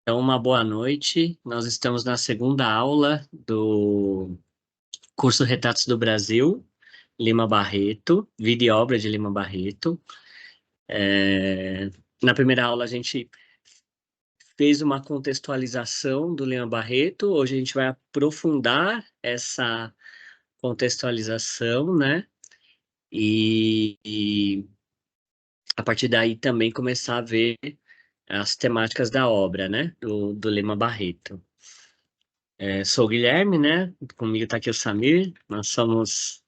Então, uma boa noite. Nós estamos na segunda aula do curso Retratos do Brasil, Lima Barreto, Vida e Obra de Lima Barreto. Na primeira aula, a gente fez uma contextualização do Lima Barreto. Hoje a gente vai aprofundar essa contextualização, né? E a partir daí também começar a ver as temáticas da obra, né? Do Lima Barreto. Sou o Guilherme, né? Comigo está aqui o Samir. Nós somos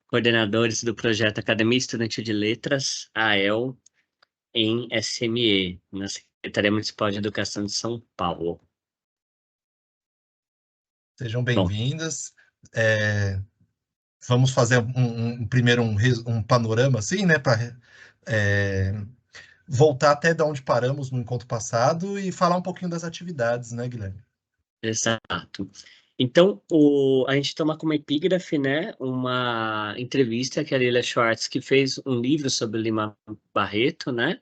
coordenadores do projeto Academia Estudantil de Letras, AEL, em SME, na Secretaria Municipal de Educação de São Paulo. Sejam Bom, bem-vindas. Vamos fazer primeiro um panorama, assim, né, para voltar até de onde paramos no encontro passado e falar um pouquinho das atividades, né, Guilherme? exato. Então, a gente toma como epígrafe, né, uma entrevista que a Lilia Schwartz, que fez um livro sobre o Lima Barreto, né?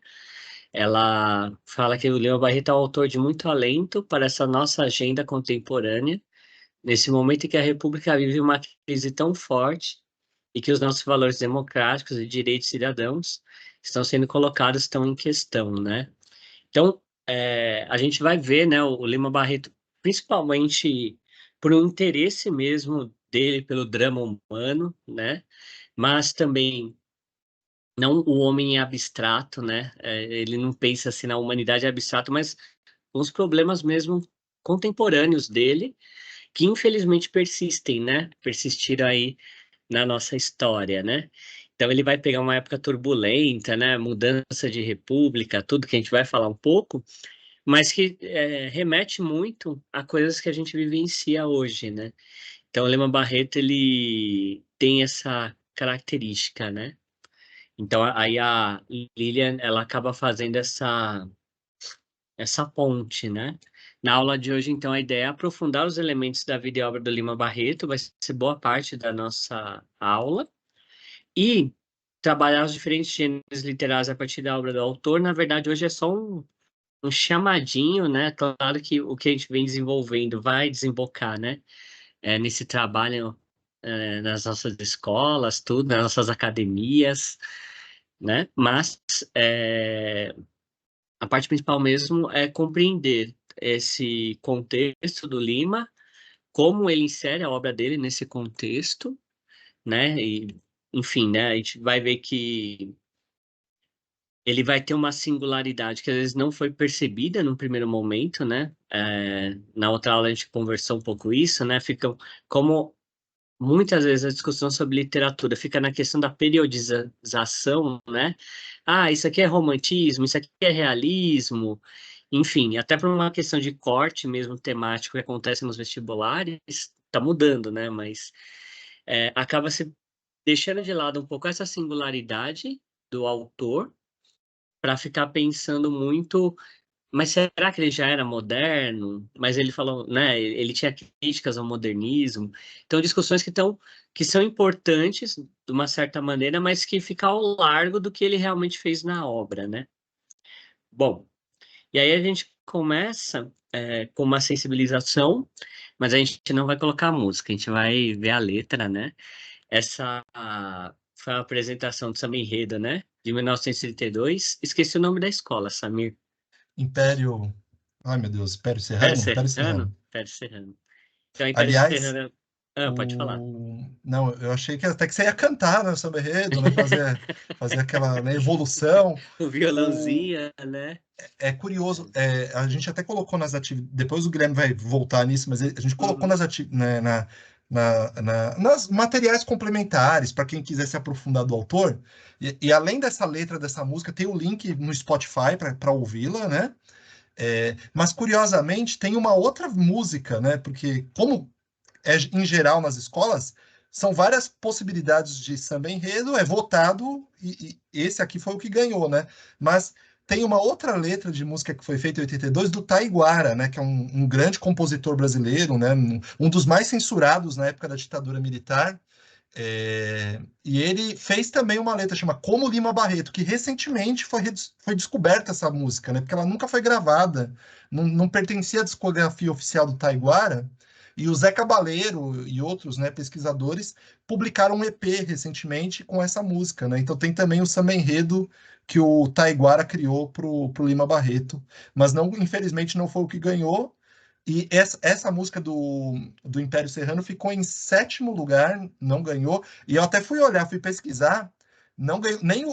Ela fala que o Lima Barreto é o autor de muito alento para essa nossa agenda contemporânea, nesse momento em que a República vive uma crise tão forte e que os nossos valores democráticos e direitos cidadãos estão sendo colocados tão em questão, né? Então, a gente vai ver, né, o Lima Barreto, principalmente por um interesse mesmo dele pelo drama humano, né? Mas também não o homem abstrato, né? Ele não pensa assim na humanidade abstrato, mas os problemas mesmo contemporâneos dele, que infelizmente persistem, né? Persistiram aí na nossa história, né? Então ele vai pegar uma época turbulenta, né? Mudança de república, tudo que a gente vai falar um pouco, mas que remete muito a coisas que a gente vivencia hoje, né? Então o Lema Barreto ele tem essa característica, né? Então aí a Lilian ela acaba fazendo essa ponte, né? Na aula de hoje, então, a ideia é aprofundar os elementos da vida e obra do Lima Barreto, vai ser boa parte da nossa aula, e trabalhar os diferentes gêneros literários a partir da obra do autor. Na verdade, hoje é só um chamadinho, né? Claro que o que a gente vem desenvolvendo vai desembocar, né? Nesse trabalho, nas nossas escolas, tudo, nas nossas academias, né? Mas a parte principal mesmo é compreender esse contexto do Lima, como ele insere a obra dele nesse contexto, né? E, enfim, né? A gente vai ver que ele vai ter uma singularidade que às vezes não foi percebida num primeiro momento, né? Na outra aula a gente conversou um pouco isso, né? Fica como muitas vezes a discussão sobre literatura fica na questão da periodização, né? Ah, isso aqui é romantismo, isso aqui é realismo, enfim, até por uma questão de corte mesmo temático que acontece nos vestibulares, está mudando, né? Mas acaba se deixando de lado um pouco essa singularidade do autor para ficar pensando muito, mas será que ele já era moderno? Mas ele falou, né? Ele tinha críticas ao modernismo. Então, discussões que são importantes de uma certa maneira, mas que ficam ao largo do que ele realmente fez na obra, né? Bom, e aí a gente começa com uma sensibilização, mas a gente não vai colocar música, a gente vai ver a letra, né? Foi a apresentação do Samba Enredo, né? De 1932. Esqueci o nome da escola, Samir. Império... Ai, meu Deus, Império Império Serrano? Império Serrano? Serrano. Império Serrano. Então, Império Aliás, Serrano. Ah, pode falar. Não, eu achei que até que você ia cantar, né, o samba enredo, né, fazer aquela, né, evolução. O O... violãozinho, né? É curioso, a gente até colocou nas atividades, depois o Guilherme vai voltar nisso, mas a gente colocou Uhum, nas né, nas materiais complementares, para quem quiser se aprofundar do autor, e além dessa letra dessa música, tem o link no Spotify para ouvi-la, né? Mas curiosamente tem uma outra música, né? Porque como em geral nas escolas, são várias possibilidades de samba enredo, é votado, e esse aqui foi o que ganhou, né? Mas tem uma outra letra de música que foi feita em 82 do Taiguara, né? Que é um grande compositor brasileiro, né? Um dos mais censurados na época da ditadura militar. E ele fez também uma letra chama Como Lima Barreto, que recentemente foi descoberta essa música, né? Porque ela nunca foi gravada, não pertencia à discografia oficial do Taiguara. E o Zé Cabaleiro e outros, né, pesquisadores publicaram um EP recentemente com essa música, né? Então tem também o samba enredo que o Taiguara criou pro Lima Barreto, mas não, infelizmente não foi o que ganhou. E essa música do Império Serrano ficou em sétimo lugar, não ganhou. E eu até fui olhar, fui pesquisar, não ganhou, nem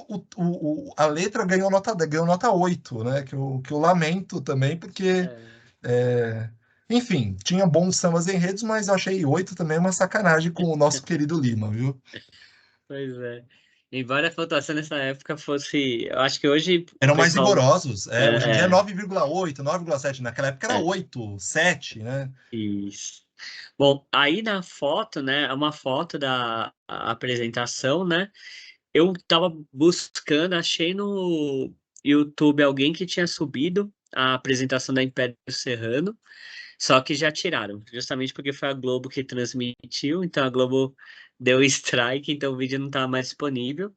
a letra ganhou nota 8, né? Que eu lamento também, porque, É, é, enfim, tinha bons sambas enredos, mas eu achei 8 também uma sacanagem com o nosso querido Lima, viu? pois é. Embora a pontuação nessa época fosse. Eu acho que hoje o Eram mais pessoal. rigorosos. Hoje em dia é É, 9,8, 9,7. Naquela época era é, 8, 7, né? isso. Bom, aí na foto, né? É uma foto da apresentação, né? Eu tava buscando, achei no YouTube alguém que tinha subido a apresentação da Império Serrano, só que já tiraram, justamente porque foi a Globo que transmitiu, então a Globo deu strike, então o vídeo não estava mais disponível.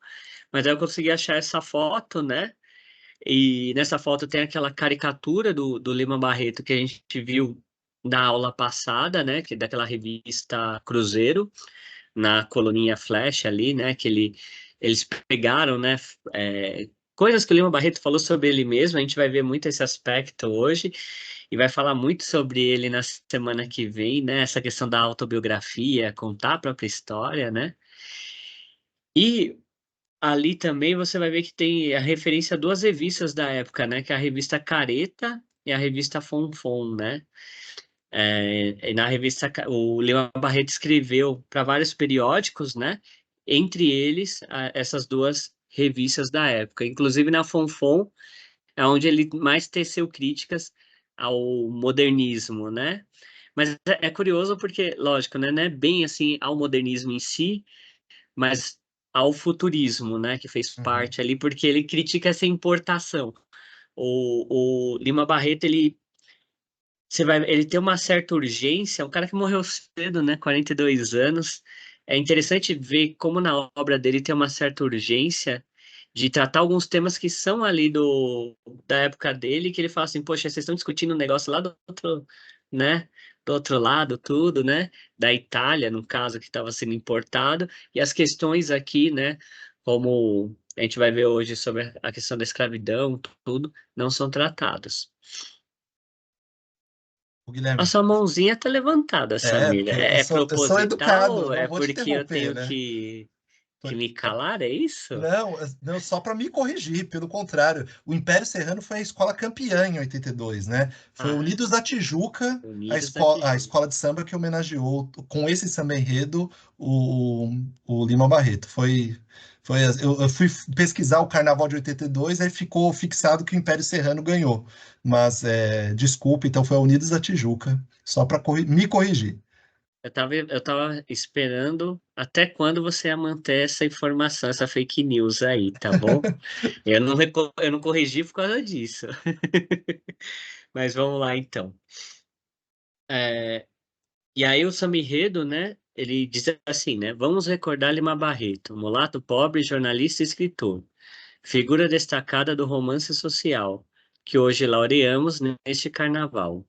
Mas aí eu consegui achar essa foto, né? E nessa foto tem aquela caricatura do Lima Barreto que a gente viu na aula passada, né? Que é daquela revista Cruzeiro, na coluninha Flash ali, né? Eles pegaram, né? Coisas que o Lima Barreto falou sobre ele mesmo. A gente vai ver muito esse aspecto hoje e vai falar muito sobre ele na semana que vem, né? Essa questão da autobiografia, contar a própria história, né? E ali também você vai ver que tem a referência a duas revistas da época, né? Que é a revista Careta e a revista Fonfon, né? E na revista, o Lima Barreto escreveu para vários periódicos, né? Entre eles, essas duas revistas da época. Inclusive na Fonfon, é onde ele mais teceu críticas ao modernismo, né? Mas é curioso porque, lógico, né? Não é bem assim ao modernismo em si, mas ao futurismo, né, que fez Uhum. parte ali, porque ele critica essa importação. O Lima Barreto, ele tem uma certa urgência, é um cara que morreu cedo, né, 42 anos. É interessante ver como na obra dele tem uma certa urgência de tratar alguns temas que são ali da época dele, que ele fala assim, poxa, vocês estão discutindo um negócio lá do outro, né, do outro lado, tudo, né, da Itália, no caso, que estava sendo importado, e as questões aqui, né, como a gente vai ver hoje sobre a questão da escravidão, tudo, não são tratados. O A Guilherme. sua mãozinha tá levantada, Porque Samira. eu É sou proposital educado, ou não é vou te porque eu interromper, tenho né? que me calar? É isso? Não, não, só para me corrigir, pelo contrário. O Império Serrano foi a escola campeã em 82, né? Foi Ah, Unidos da Tijuca, Unidos da a Tijuca. escola de samba que homenageou com esse samba enredo o, o Lima Barreto. Eu fui pesquisar o Carnaval de 82, aí ficou fixado que o Império Serrano ganhou. Mas, desculpa, então foi a Unidos da Tijuca, só para me corrigir. Eu tava esperando até quando você ia manter essa informação, essa fake news aí, tá bom? Eu não corrigi por causa disso. Mas vamos lá então. É, e aí o Samba Enredo, né? Ele diz assim, né? Vamos recordar Lima Barreto, mulato pobre, jornalista e escritor. Figura destacada do romance social, que hoje laureamos neste carnaval.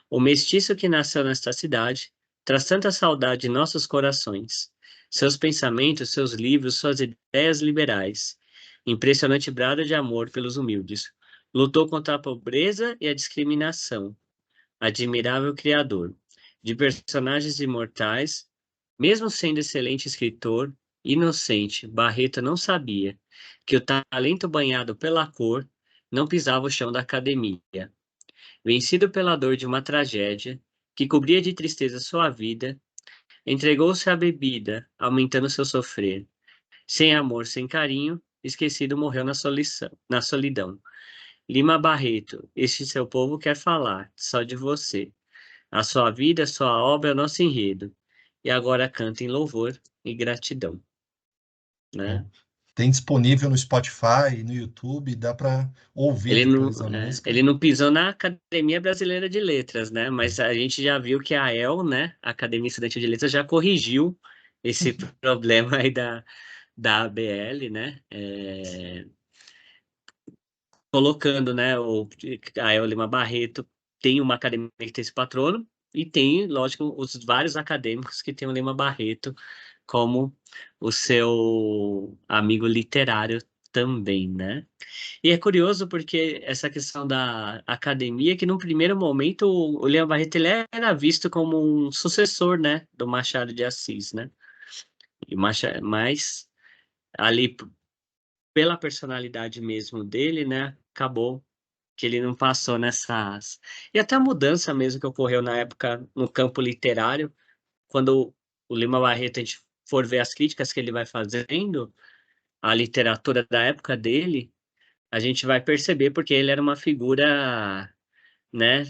O mestiço que nasceu nesta cidade traz tanta saudade em nossos corações. Seus pensamentos, seus livros, suas ideias liberais. Impressionante brado de amor pelos humildes. Lutou contra a pobreza e a discriminação. Admirável criador. De personagens imortais, mesmo sendo excelente escritor, inocente, Barreto não sabia que o talento banhado pela cor não pisava o chão da academia. Vencido pela dor de uma tragédia que cobria de tristeza sua vida, entregou-se à bebida, aumentando seu sofrer. Sem amor, sem carinho, esquecido morreu na solidão. Lima Barreto, este seu povo quer falar, só de você. A sua vida, a sua obra é o nosso enredo. E agora canta em louvor e gratidão, né? Tem disponível no Spotify, no YouTube, dá para ouvir depois a música. Ele não pisou na Academia Brasileira de Letras, né? Mas a gente já viu que a AEL, né, a Academia Estudantil de Letras, já corrigiu esse problema aí da ABL, né? Colocando, né, a Lima Barreto tem uma academia que tem esse patrono, e tem, lógico, os vários acadêmicos que tem o Lima Barreto como o seu amigo literário também, né? E é curioso porque essa questão da academia, que num primeiro momento o Lima Barreto ele era visto como um sucessor, né, do Machado de Assis, né? Mas ali pela personalidade mesmo dele, né, acabou que ele não passou nessas. E até a mudança mesmo que ocorreu na época no campo literário, quando o Lima Barreto, a gente for ver as críticas que ele vai fazendo à literatura da época dele, a gente vai perceber porque ele era uma figura, né,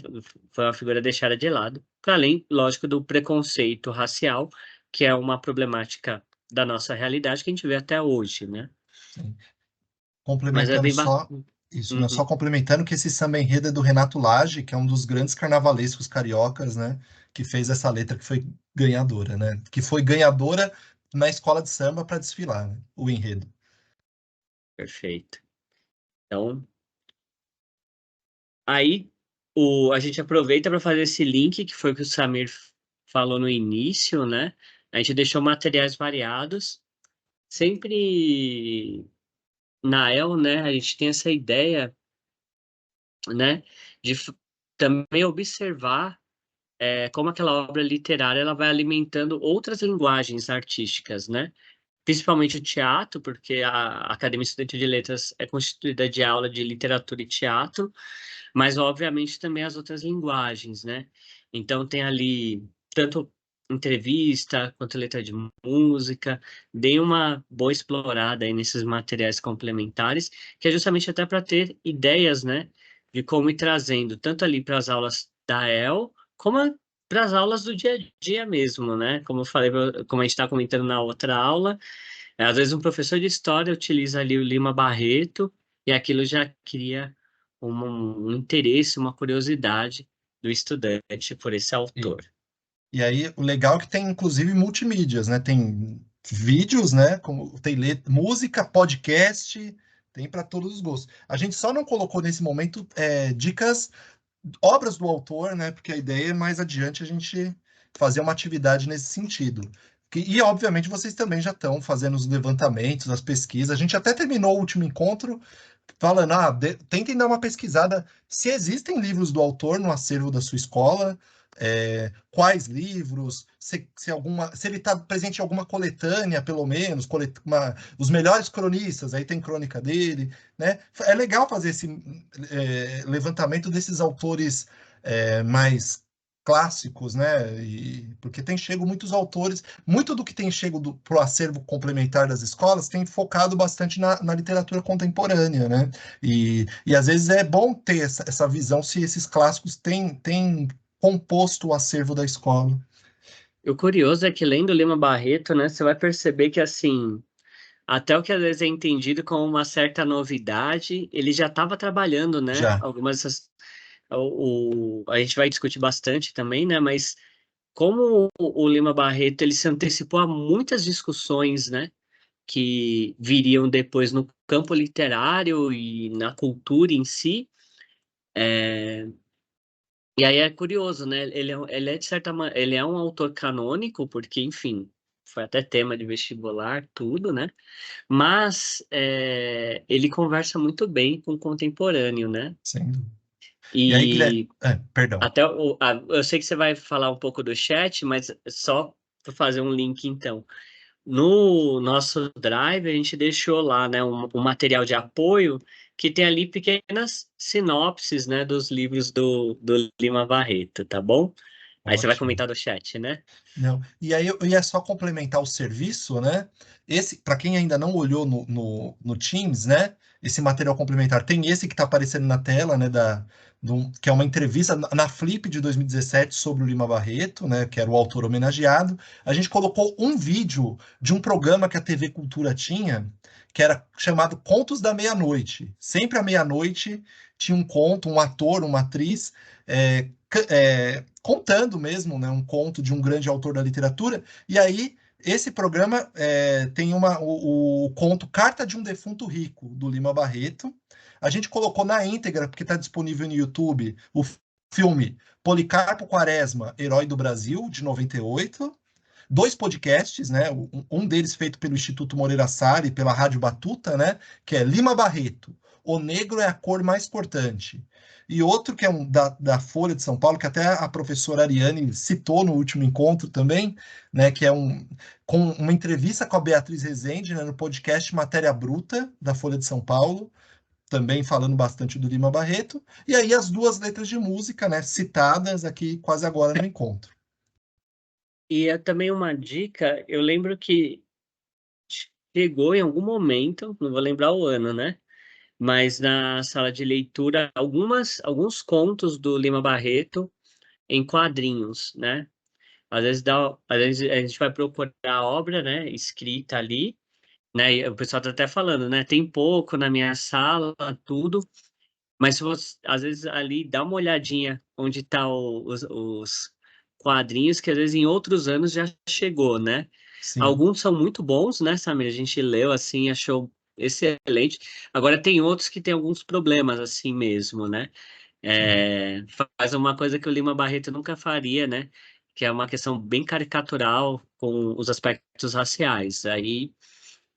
foi uma figura deixada de lado, para além, lógico, do preconceito racial, que é uma problemática da nossa realidade que a gente vê até hoje, né? Sim. Mas é Complementando bem bacana. só isso, né? Só complementando que esse samba enredo é do Renato Lage, que é um dos grandes carnavalescos cariocas, né? Que fez essa letra que foi ganhadora, né? Que foi ganhadora na escola de samba para desfilar, né? O enredo. Perfeito. Então, aí a gente aproveita para fazer esse link, que foi o que o Samir falou no início, né? A gente deixou materiais variados. Sempre na El, né? A gente tem essa ideia, né? De também observar como aquela obra literária ela vai alimentando outras linguagens artísticas, né? Principalmente o teatro, porque a Academia Estudantil de Letras é constituída de aula de literatura e teatro, mas obviamente também as outras linguagens, né? Então tem ali tanto entrevista quanto letra de música, dei uma boa explorada aí nesses materiais complementares, que é justamente até para ter ideias, né, de como ir trazendo tanto ali para as aulas da EL, como para as aulas do dia a dia mesmo, né? Como eu falei, como a gente está comentando na outra aula, às vezes um professor de história utiliza ali o Lima Barreto e aquilo já cria um interesse, uma curiosidade do estudante por esse E, autor. e aí, o legal é que tem, inclusive, multimídias, né? Tem vídeos, né? Como tem música, podcast, tem para todos os gostos. A gente só não colocou nesse momento dicas obras do autor, né? Porque a ideia é mais adiante a gente fazer uma atividade nesse sentido. E, obviamente, vocês também já estão fazendo os levantamentos, as pesquisas. A gente até terminou o último encontro falando, tentem dar uma pesquisada se existem livros do autor no acervo da sua escola, quais livros, se ele está presente em alguma coletânea, pelo menos, os melhores cronistas, aí tem crônica dele, né? É legal fazer esse levantamento desses autores mais clássicos, né? Porque tem chego muitos autores, muito do que tem chego para o acervo complementar das escolas tem focado bastante na literatura contemporânea, né? E às vezes é bom ter essa visão se esses clássicos têm composto o acervo da escola. E o curioso é que lendo Lima Barreto, né, você vai perceber que assim, até o que às vezes é entendido como uma certa novidade, ele já estava trabalhando, né? Já, Algumas dessas a gente vai discutir bastante também, né? Mas como o Lima Barreto ele se antecipou a muitas discussões, né? Que viriam depois no campo literário e na cultura em si. E aí é curioso, né? Ele é de certa maneira, ele é um autor canônico, porque, enfim, foi até tema de vestibular, tudo, né? Mas ele conversa muito bem com o contemporâneo, né? sendo. E aí, Guilherme, E perdão. até eu sei que você vai falar um pouco do chat, mas só para fazer um link então. No nosso Drive, a gente deixou lá, né, um material de apoio que tem ali pequenas sinopses, né, dos livros do Lima Barreto, tá bom? Aí você vai Ótimo. comentar do chat, né? Não. E aí eu ia só complementar o serviço, né? Esse, para quem ainda não olhou no Teams, né? Esse material complementar tem esse que está aparecendo na tela, né? Que é uma entrevista na Flip de 2017 sobre o Lima Barreto, né? Que era o autor homenageado. A gente colocou um vídeo de um programa que a TV Cultura tinha, que era chamado Contos da Meia-Noite. Sempre à meia-noite tinha um conto, um ator, uma atriz. Contando mesmo, né, um conto de um grande autor da literatura, e aí esse programa tem o conto Carta de um Defunto Rico, do Lima Barreto. A gente colocou na íntegra, porque está disponível no YouTube, o filme Policarpo Quaresma, Herói do Brasil, de 98. Dois podcasts, né? Um deles feito pelo Instituto Moreira Salles, pela Rádio Batuta, né? Que é Lima Barreto, O Negro é a Cor Mais Cortante. E outro que é da Folha de São Paulo, que até a professora Ariane citou no último encontro também, né? Que é com uma entrevista com a Beatriz Rezende, né, no podcast Matéria Bruta, da Folha de São Paulo, também falando bastante do Lima Barreto. E aí as duas letras de música, né? Citadas aqui quase agora no encontro. E é também uma dica, eu lembro que chegou em algum momento, não vou lembrar o ano, né? Mas na sala de leitura, alguns contos do Lima Barreto em quadrinhos, né? Às vezes a gente vai procurar a obra, né, escrita ali, né? E o pessoal tá até falando, né? Tem pouco na minha sala, tudo, mas se você, às vezes ali dá uma olhadinha onde tá os quadrinhos que às vezes em outros anos já chegou, né? Sim. Alguns são muito bons, né, Samir? A gente leu assim, achou excelente. Agora tem outros que tem alguns problemas assim mesmo, né? Uhum. Faz uma coisa que o Lima Barreto nunca faria, né? Que é uma questão bem caricatural com os aspectos raciais. Aí,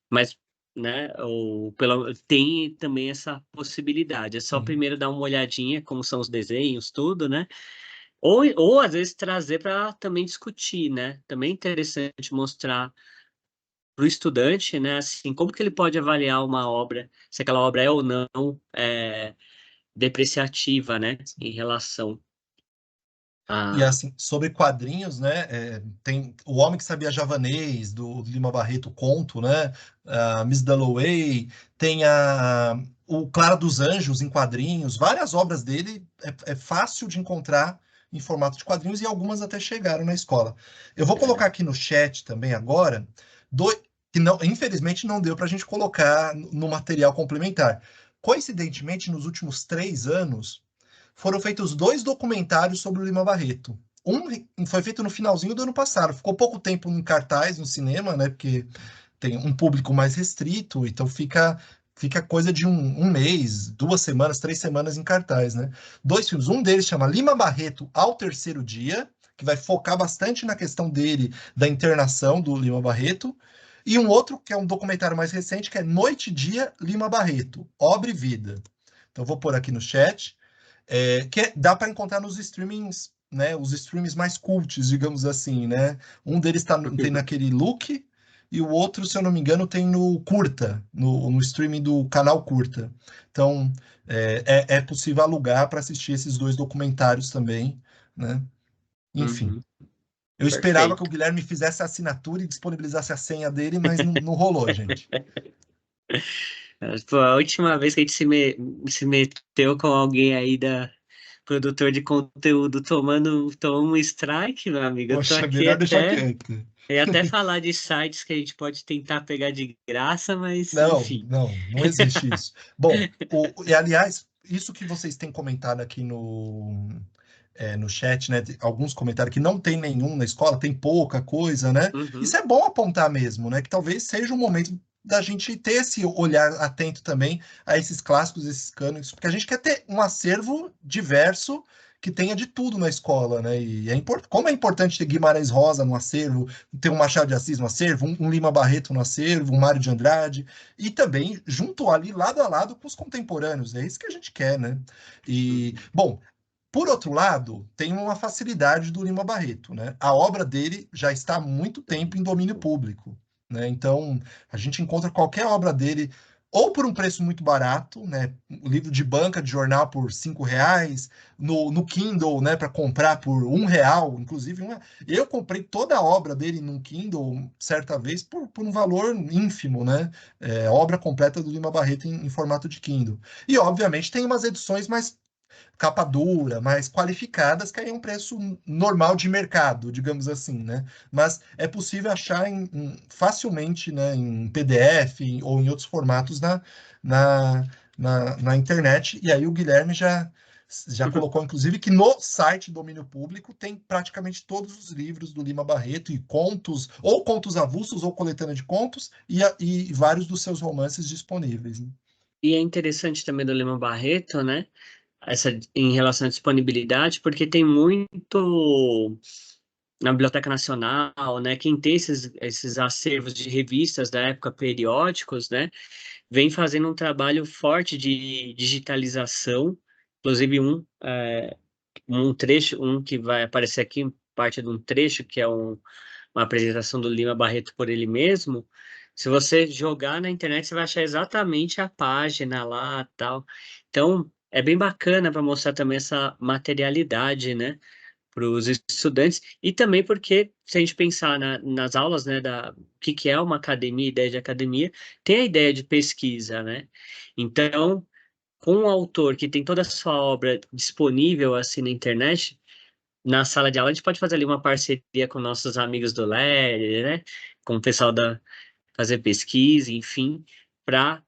mas, né? Tem também essa possibilidade. É só Sim. primeiro dar uma olhadinha como são os desenhos, tudo, né? Ou às vezes trazer para também discutir, né? Também é interessante mostrar para o estudante, né? Assim, como que ele pode avaliar uma obra, se aquela obra é ou não depreciativa, né? Em relação E a. assim, sobre quadrinhos, né? Tem O Homem que Sabia Javanês, do Lima Barreto, conto, né? A Miss Dalloway, tem o Clara dos Anjos em quadrinhos, várias obras dele é fácil de encontrar em formato de quadrinhos e algumas até chegaram na escola. Eu vou colocar aqui no chat também agora, que não, infelizmente não deu para a gente colocar no material complementar. Coincidentemente, nos últimos 3 anos foram feitos 2 documentários sobre o Lima Barreto. Um foi feito no finalzinho do ano passado, ficou pouco tempo em cartaz no cinema, né? Porque tem um público mais restrito, então fica coisa de um mês, 2 semanas, 3 semanas em cartaz, né? 2 filmes, um deles chama Lima Barreto ao Terceiro Dia, que vai focar bastante na questão dele, da internação do Lima Barreto, e um outro, que é um documentário mais recente, que é Noite e Dia Lima Barreto, Obra e Vida. Então, vou pôr aqui no chat dá para encontrar nos streamings, né? Os streamings mais cults, digamos assim, né? Um deles tem naquele Look e o outro, se eu não me engano, tem no Curta, no streaming do canal Curta. Então, é possível alugar para assistir esses 2 documentários também, né? Enfim. Uhum, Eu esperava que o perfeito. Guilherme fizesse a assinatura e disponibilizasse a senha dele, mas não rolou, gente. Pô, a última vez que a gente se meteu com alguém aí da produtor de conteúdo tomando um strike, meu amigo, eu tô Poxa, aqui melhor deixar até. quieto. Eu ia até falar de sites que a gente pode tentar pegar de graça, mas Não, enfim. não existe isso. Bom, e aliás, isso que vocês têm comentado aqui no chat, né? Alguns comentários que não tem nenhum na escola, tem pouca coisa, né? Isso Uhum, é bom apontar mesmo, né? Que talvez seja o momento da gente ter esse olhar atento também a esses clássicos, esses cânones, porque a gente quer ter um acervo diverso que tenha de tudo na escola, né? E como é importante ter Guimarães Rosa no acervo, ter um Machado de Assis no acervo, um Lima Barreto no acervo, um Mário de Andrade, e também junto ali, lado a lado com os contemporâneos. É isso que a gente quer, né? E, uhum, bom, por outro lado, tem uma facilidade do Lima Barreto, né? A obra dele já está há muito tempo em domínio público, né? Então, a gente encontra qualquer obra dele ou por um preço muito barato, né? O livro de banca, de jornal por R$ 5, no Kindle, né? Para comprar por R$ 1, inclusive. Eu comprei toda a obra dele no Kindle certa vez por um valor ínfimo, né? Obra completa do Lima Barreto em formato de Kindle. E, obviamente, tem umas edições mais capa dura, mais qualificadas, que aí é um preço normal de mercado, digamos assim, né? Mas é possível achar facilmente, né, em PDF ou em outros formatos na, na internet, e aí o Guilherme já colocou, inclusive, que no site Domínio Público tem praticamente todos os livros do Lima Barreto e contos, ou contos avulsos, ou coletânea de contos, e vários dos seus romances disponíveis, né? E é interessante também do Lima Barreto, né? Essa em relação à disponibilidade, porque tem muito na Biblioteca Nacional, né? Quem tem esses acervos de revistas da época, periódicos, né? Vem fazendo um trabalho forte de digitalização, inclusive um trecho, um que vai aparecer aqui, parte de um trecho, que é uma apresentação do Lima Barreto por ele mesmo. Se você jogar na internet, você vai achar exatamente a página lá, tal. Então, é bem bacana para mostrar também essa materialidade, né, para os estudantes, e também porque, se a gente pensar nas aulas, né, o que é uma academia, ideia de academia, tem a ideia de pesquisa, né? Então, com um autor que tem toda a sua obra disponível assim na internet, na sala de aula a gente pode fazer ali uma parceria com nossos amigos do LED, né? Com o pessoal da fazer pesquisa, enfim, para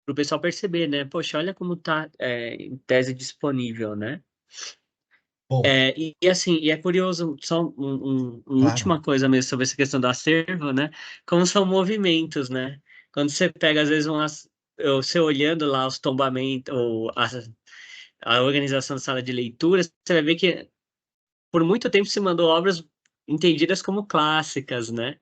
o pessoal perceber, né? Poxa, olha como tá em tese disponível, né? Bom, Assim, e é curioso, só uma claro. última coisa mesmo sobre essa questão do acervo, né? Como são movimentos, né? Quando você pega, às vezes, você olhando lá os tombamentos, ou a organização da sala de leitura, você vai ver que por muito tempo se mandou obras entendidas como clássicas, né?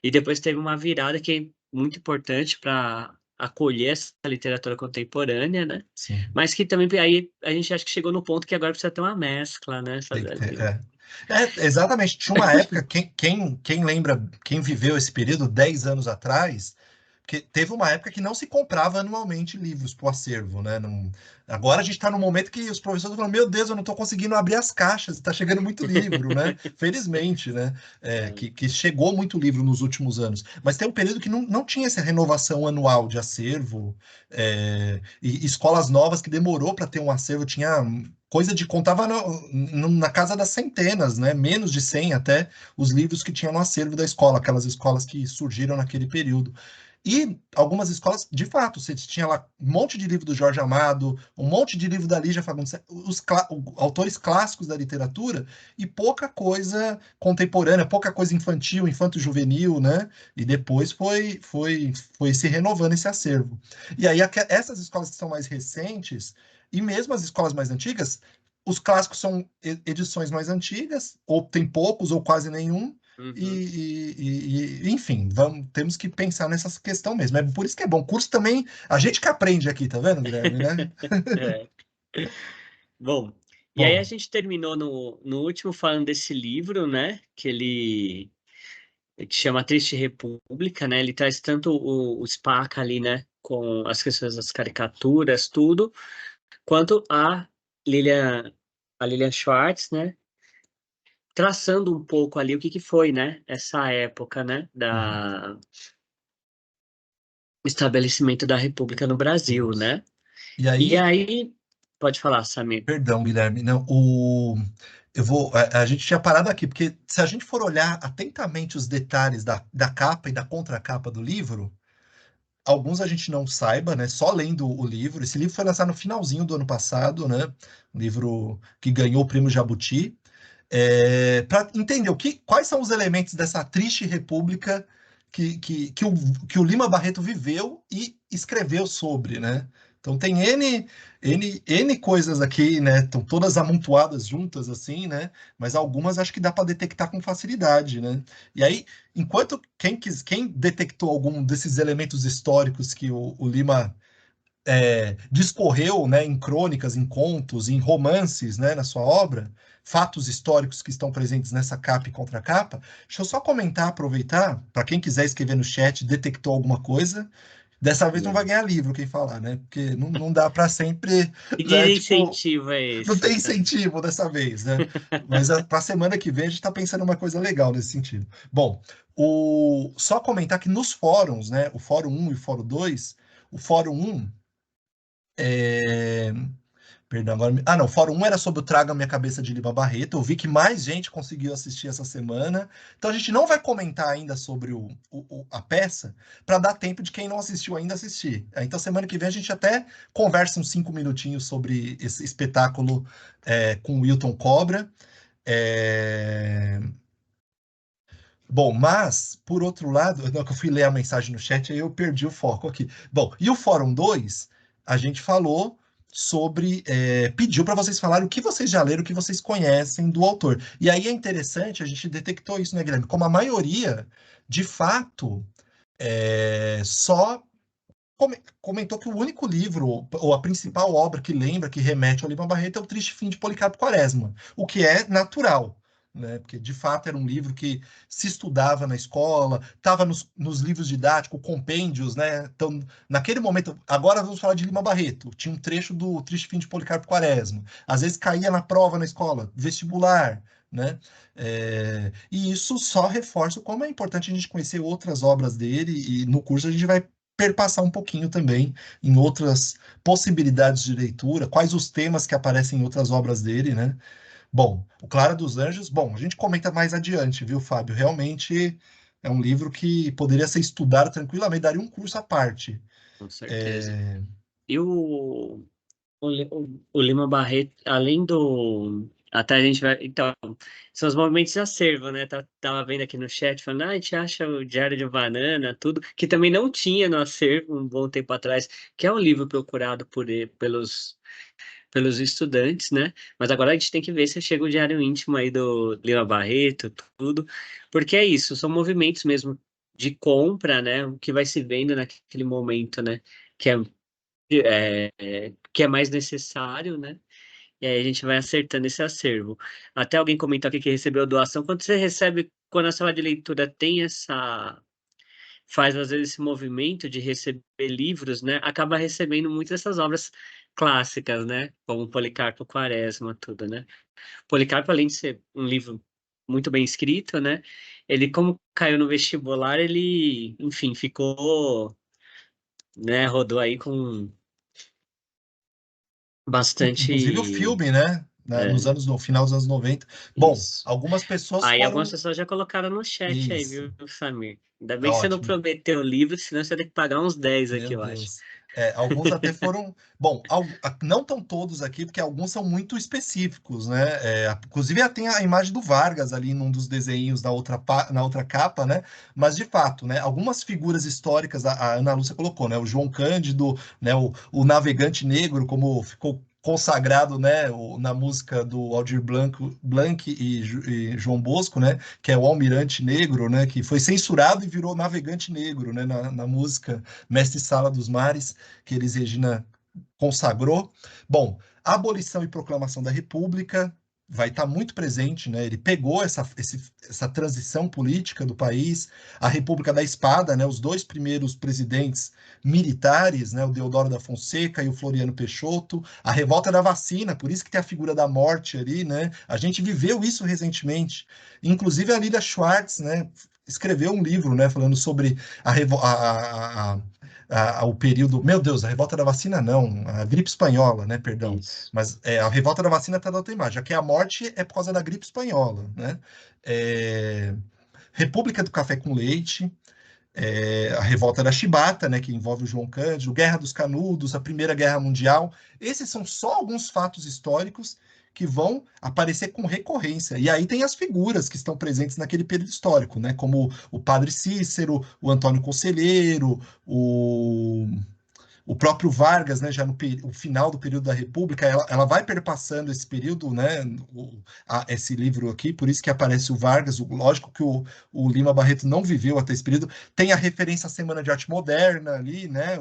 E depois teve uma virada que é muito importante para acolher essa literatura contemporânea, né? Sim. Mas que também aí a gente acha que chegou no ponto que agora precisa ter uma mescla, né? Tem Fazer que ter, ali. exatamente. Tinha uma época, quem lembra, quem viveu esse período 10 anos atrás, que teve uma época que não se comprava anualmente livros para o acervo, né? Agora a gente está no momento que os professores falam, meu Deus, eu não estou conseguindo abrir as caixas, está chegando muito livro, né? Felizmente, né? É. Que chegou muito livro nos últimos anos. Mas tem um período que não tinha essa renovação anual de acervo, e escolas novas que demorou para ter um acervo, tinha coisa de contava na casa das centenas, né? Menos de 100 até os livros que tinham no acervo da escola, aquelas escolas que surgiram naquele período. E algumas escolas, de fato, você tinha lá um monte de livro do Jorge Amado, um monte de livro da Lígia Fagundes, autores clássicos da literatura, e pouca coisa contemporânea, pouca coisa infantil, infanto-juvenil, né? E depois foi se renovando esse acervo. E aí, essas escolas que são mais recentes, e mesmo as escolas mais antigas, os clássicos são edições mais antigas, ou tem poucos, ou quase nenhum, Uhum. enfim, temos que pensar nessa questão mesmo. É por isso que é bom. Curso também, a gente que aprende aqui, tá vendo, Guilherme, né? É. Bom, e aí a Bom, gente terminou no último falando desse livro, né? Que chama Triste República, né? Ele traz tanto o Spaca ali, né? Com as questões das caricaturas, tudo, quanto Lilian, a Lilian Schwartz, né? Traçando um pouco ali o que foi, né? Essa época, né? uhum. Da estabelecimento da República no Brasil, Isso. né? E E aí, aí, pode falar, Samir. perdão, Guilherme, não, a gente tinha parado aqui, porque se a gente for olhar atentamente os detalhes da capa e da contracapa do livro, alguns a gente não saiba, né? Só lendo o livro. Esse livro foi lançado no finalzinho do ano passado, né? Um livro que ganhou o prêmio Jabuti. Para entender quais são os elementos dessa triste república que o Lima Barreto viveu e escreveu sobre, né? Então tem N coisas aqui, né? Estão todas amontoadas juntas, assim, né? Mas algumas acho que dá para detectar com facilidade, né? E aí, enquanto quem detectou algum desses elementos históricos que o Lima discorreu, né, em crônicas, em contos, em romances, né, na sua obra, fatos históricos que estão presentes nessa capa e contracapa. Deixa eu só comentar, aproveitar, para quem quiser escrever no chat, detectou alguma coisa. Dessa vez não vai ganhar livro quem falar, né? Porque não dá para sempre, Que né? Tipo, desincentivo é não tem esse? incentivo dessa vez, né? Mas para a semana que vem a gente está pensando uma coisa legal nesse sentido. Bom, só comentar que nos fóruns, né? O Fórum 1 e o Fórum 2, o Fórum 1 é, Perdão, agora. Ah, não, Fórum 1 era sobre o Traga Minha Cabeça de Lima Barreto. Eu vi que mais gente conseguiu assistir essa semana. Então a gente não vai comentar ainda sobre a peça, para dar tempo de quem não assistiu ainda assistir. Então semana que vem a gente até conversa uns 5 minutinhos sobre esse espetáculo com o Wilton Cobra. É... Bom, mas, por outro lado, não, que eu fui ler a mensagem no chat, aí eu perdi o foco aqui. Bom, e o Fórum 2, a gente falou sobre, pediu para vocês falarem o que vocês já leram, o que vocês conhecem do autor. E aí é interessante, a gente detectou isso, né, Guilherme? Como a maioria, de fato, só comentou que o único livro, ou a principal obra que lembra, que remete ao Lima Barreto, é O Triste Fim de Policarpo Quaresma, o que é natural, né? Porque de fato era um livro que se estudava na escola, estava nos livros didáticos, compêndios, né? Então, naquele momento, agora vamos falar de Lima Barreto, tinha um trecho do Triste Fim de Policarpo Quaresma, às vezes caía na prova na escola, vestibular, né? E isso só reforça como é importante a gente conhecer outras obras dele, e no curso a gente vai perpassar um pouquinho também em outras possibilidades de leitura, quais os temas que aparecem em outras obras dele, né? Bom, o Clara dos Anjos, bom, a gente comenta mais adiante, viu, Fábio? Realmente é um livro que poderia ser estudado tranquilamente, daria um curso à parte. Com certeza. É, E o Lima Barreto, além do. Até a gente vai. Então, são os movimentos de acervo, né? Tava vendo aqui no chat, falando, a gente acha o Diário de Banana, tudo, que também não tinha no acervo um bom tempo atrás, que é um livro procurado pelos estudantes, né? Mas agora a gente tem que ver se chega o Diário Íntimo aí do Lima Barreto, tudo, porque é isso, são movimentos mesmo de compra, né? O que vai se vendo naquele momento, né? Que que é mais necessário, né? E aí a gente vai acertando esse acervo. Até alguém comentou aqui que recebeu doação. Quando você recebe, quando a sala de leitura tem faz às vezes esse movimento de receber livros, né? Acaba recebendo muitas dessas obras clássicas, né? Como Policarpo Quaresma, tudo, né? Policarpo, além de ser um livro muito bem escrito, né? Ele, como caiu no vestibular, ele, enfim, ficou, né? Rodou aí com inclusive o bastante. filme, né? É, No final dos anos 90. Bom, isso. algumas pessoas Aí algumas foram. pessoas já colocaram no chat aí, Isso, viu, Samir? Ainda é bem que você não ótimo. prometeu o livro, senão você vai ter que pagar uns 10 Meu aqui, eu acho. Deus. Alguns até foram. Bom, não estão todos aqui, porque alguns são muito específicos, né? Inclusive, tem a imagem do Vargas ali num dos desenhos na outra capa, né? Mas, de fato, né? Algumas figuras históricas, a Ana Lúcia colocou, né? O João Cândido, né? O navegante negro, como ficou consagrado, né? Na música do Aldir Blanc e João Bosco, né? Que é o Almirante Negro, né? Que foi censurado e virou navegante negro, né? Na música Mestre Sala dos Mares, que Elis Regina consagrou. Bom, a abolição e proclamação da República vai estar muito presente, né? Ele pegou essa transição política do país, a República da Espada, né? Os dois primeiros presidentes militares, né? O Deodoro da Fonseca e o Floriano Peixoto, a revolta da vacina, por isso que tem a figura da morte ali, né? A gente viveu isso recentemente. Inclusive a Lida Schwartz, né? Escreveu um livro, né? Falando sobre a, o período. Meu Deus, a revolta da vacina não, a gripe espanhola, né? Perdão. Isso. Mas a revolta da vacina está na outra imagem, já que a morte é por causa da gripe espanhola, né? É, República do Café com Leite, a revolta da Chibata, né, que envolve o João Cândido, Guerra dos Canudos, a Primeira Guerra Mundial. Esses são só alguns fatos históricos que vão aparecer com recorrência. E aí tem as figuras que estão presentes naquele período histórico, né, como o Padre Cícero, o Antônio Conselheiro, o próprio Vargas, né, já no o final do período da República, ela vai perpassando esse período, né, esse livro aqui, por isso que aparece o Vargas. Lógico que o Lima Barreto não viveu até esse período. Tem a referência à Semana de Arte Moderna ali, né,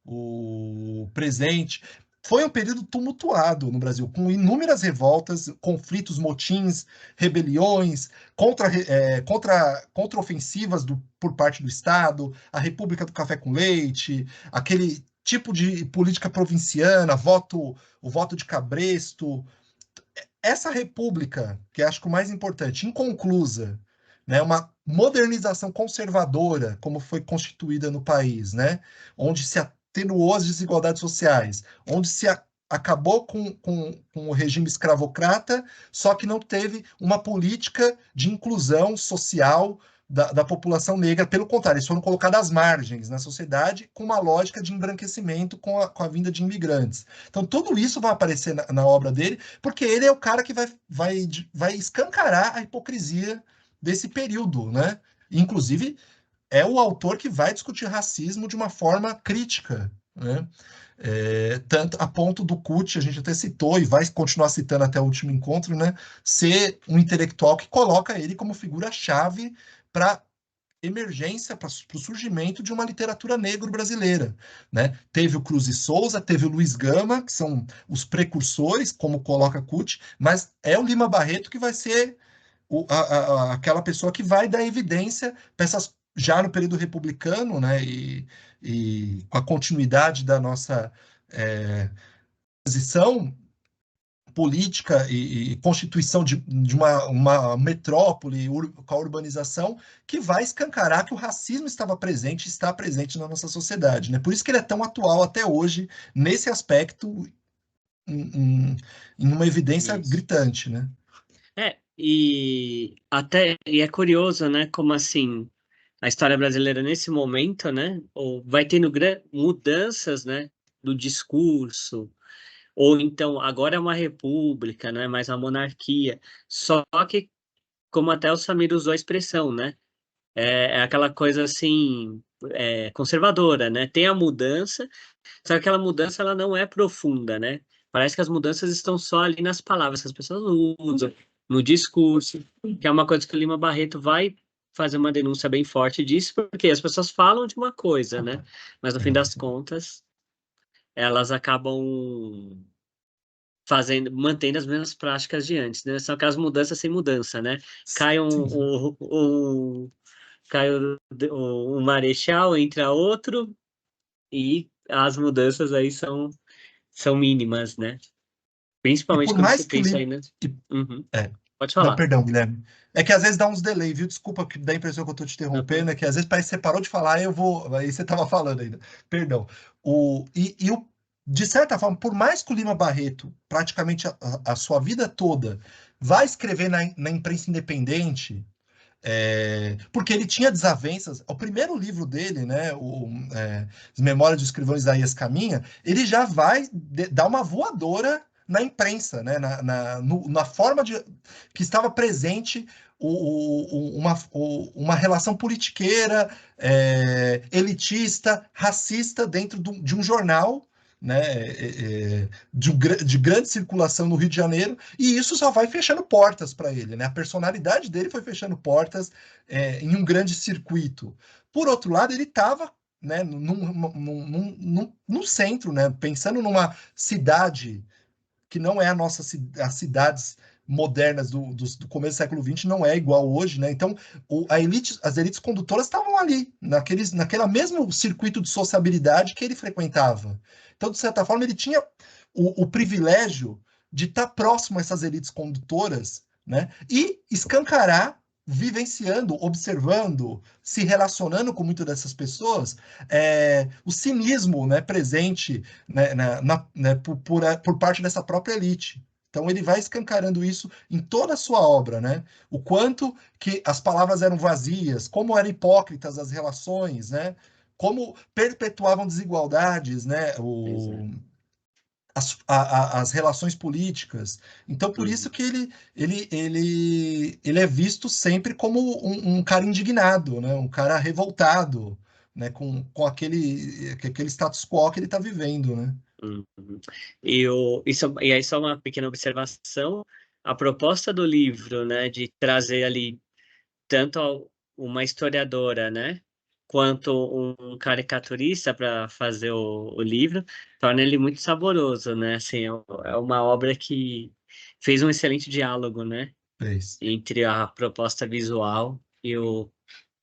o presente. Foi um período tumultuado no Brasil, com inúmeras revoltas, conflitos, motins, rebeliões, contra-ofensivas por parte do Estado, a República do Café com Leite, aquele tipo de política provinciana, o voto de cabresto. Essa república, que acho que o mais importante, inconclusa, né, uma modernização conservadora, como foi constituída no país, né, onde se atenuou as desigualdades sociais, onde se acabou com o regime escravocrata, só que não teve uma política de inclusão social da população negra. Pelo contrário, eles foram colocados às margens na sociedade com uma lógica de embranquecimento com a vinda de imigrantes. Então, tudo isso vai aparecer na obra dele, porque ele é o cara que vai escancarar a hipocrisia desse período, né? Inclusive, é o autor que vai discutir racismo de uma forma crítica, né? Tanto a ponto do Kut, a gente até citou e vai continuar citando até o último encontro, né? Ser um intelectual que coloca ele como figura-chave para emergência, para o surgimento de uma literatura negro-brasileira, né? Teve o Cruz e Souza, teve o Luiz Gama, que são os precursores, como coloca Kut, mas é o Lima Barreto que vai ser aquela pessoa que vai dar evidência para essas, já no período republicano, né, e com a continuidade da nossa posição política e constituição de uma metrópole com a urbanização, que vai escancarar que o racismo estava presente, está presente na nossa sociedade, né? Por isso que ele é tão atual até hoje, nesse aspecto, em uma evidência Isso. gritante, né? E é curioso, né, como assim a história brasileira nesse momento, né, ou vai tendo mudanças, né, do discurso, ou então agora é uma república, não é mais uma monarquia. Só que, como até o Samir usou a expressão, né, é aquela coisa assim, conservadora, né? Tem a mudança, só que aquela mudança ela não é profunda, né? Parece que as mudanças estão só ali nas palavras que as pessoas usam, no discurso, que é uma coisa que o Lima Barreto vai fazer uma denúncia bem forte disso, porque as pessoas falam de uma coisa, né? Mas no fim das contas, elas acabam mantendo as mesmas práticas de antes, né? São aquelas mudanças sem mudança, né? Cai um marechal, entra outro, e as mudanças aí são mínimas, né? E Principalmente por quando mais você que o pensa livro. aí, né? Uhum. É. Pode Não, falar. perdão, Guilherme. É que às vezes dá uns delay, viu? Desculpa que dá a impressão que eu tô te interrompendo, é que às vezes parece que você parou de falar e eu vou. Aí você tava falando ainda. Perdão. De certa forma, por mais que o Lima Barreto, praticamente a sua vida toda, vá escrever na imprensa independente, porque ele tinha desavenças. O primeiro livro dele, né, As Memórias do Escrivão Isaías Caminha, ele já vai dar uma voadora na imprensa, né, na forma que estava presente uma relação politiqueira, elitista, racista dentro de um jornal, né, de grande circulação no Rio de Janeiro, e isso só vai fechando portas para ele, né? A personalidade dele foi fechando portas em um grande circuito. Por outro lado, ele estava, né, num centro, né, pensando numa cidade que não é as cidades modernas do começo do século XX, não é igual hoje, né? Então, as elites condutoras estavam ali, naquele mesmo circuito de sociabilidade que ele frequentava. Então, de certa forma, ele tinha o privilégio de estar próximo a essas elites condutoras, né? E escancarar, vivenciando, observando, se relacionando com muitas dessas pessoas, o cinismo, né, presente, né, né, por parte dessa própria elite. Então ele vai escancarando isso em toda a sua obra, né? O quanto que as palavras eram vazias, como eram hipócritas as relações, né? Como perpetuavam desigualdades, né? Exato. As relações políticas. Então, por isso Uhum. que ele é visto sempre como um cara indignado, né? Um cara revoltado, né? Com aquele status quo que ele está vivendo, né? Uhum. E aí só uma pequena observação, a proposta do livro, né, de trazer ali tanto uma historiadora, né, quanto um caricaturista para fazer o livro, torna ele muito saboroso, né? Assim, é uma obra que fez um excelente diálogo, né, Fez. entre a proposta visual e o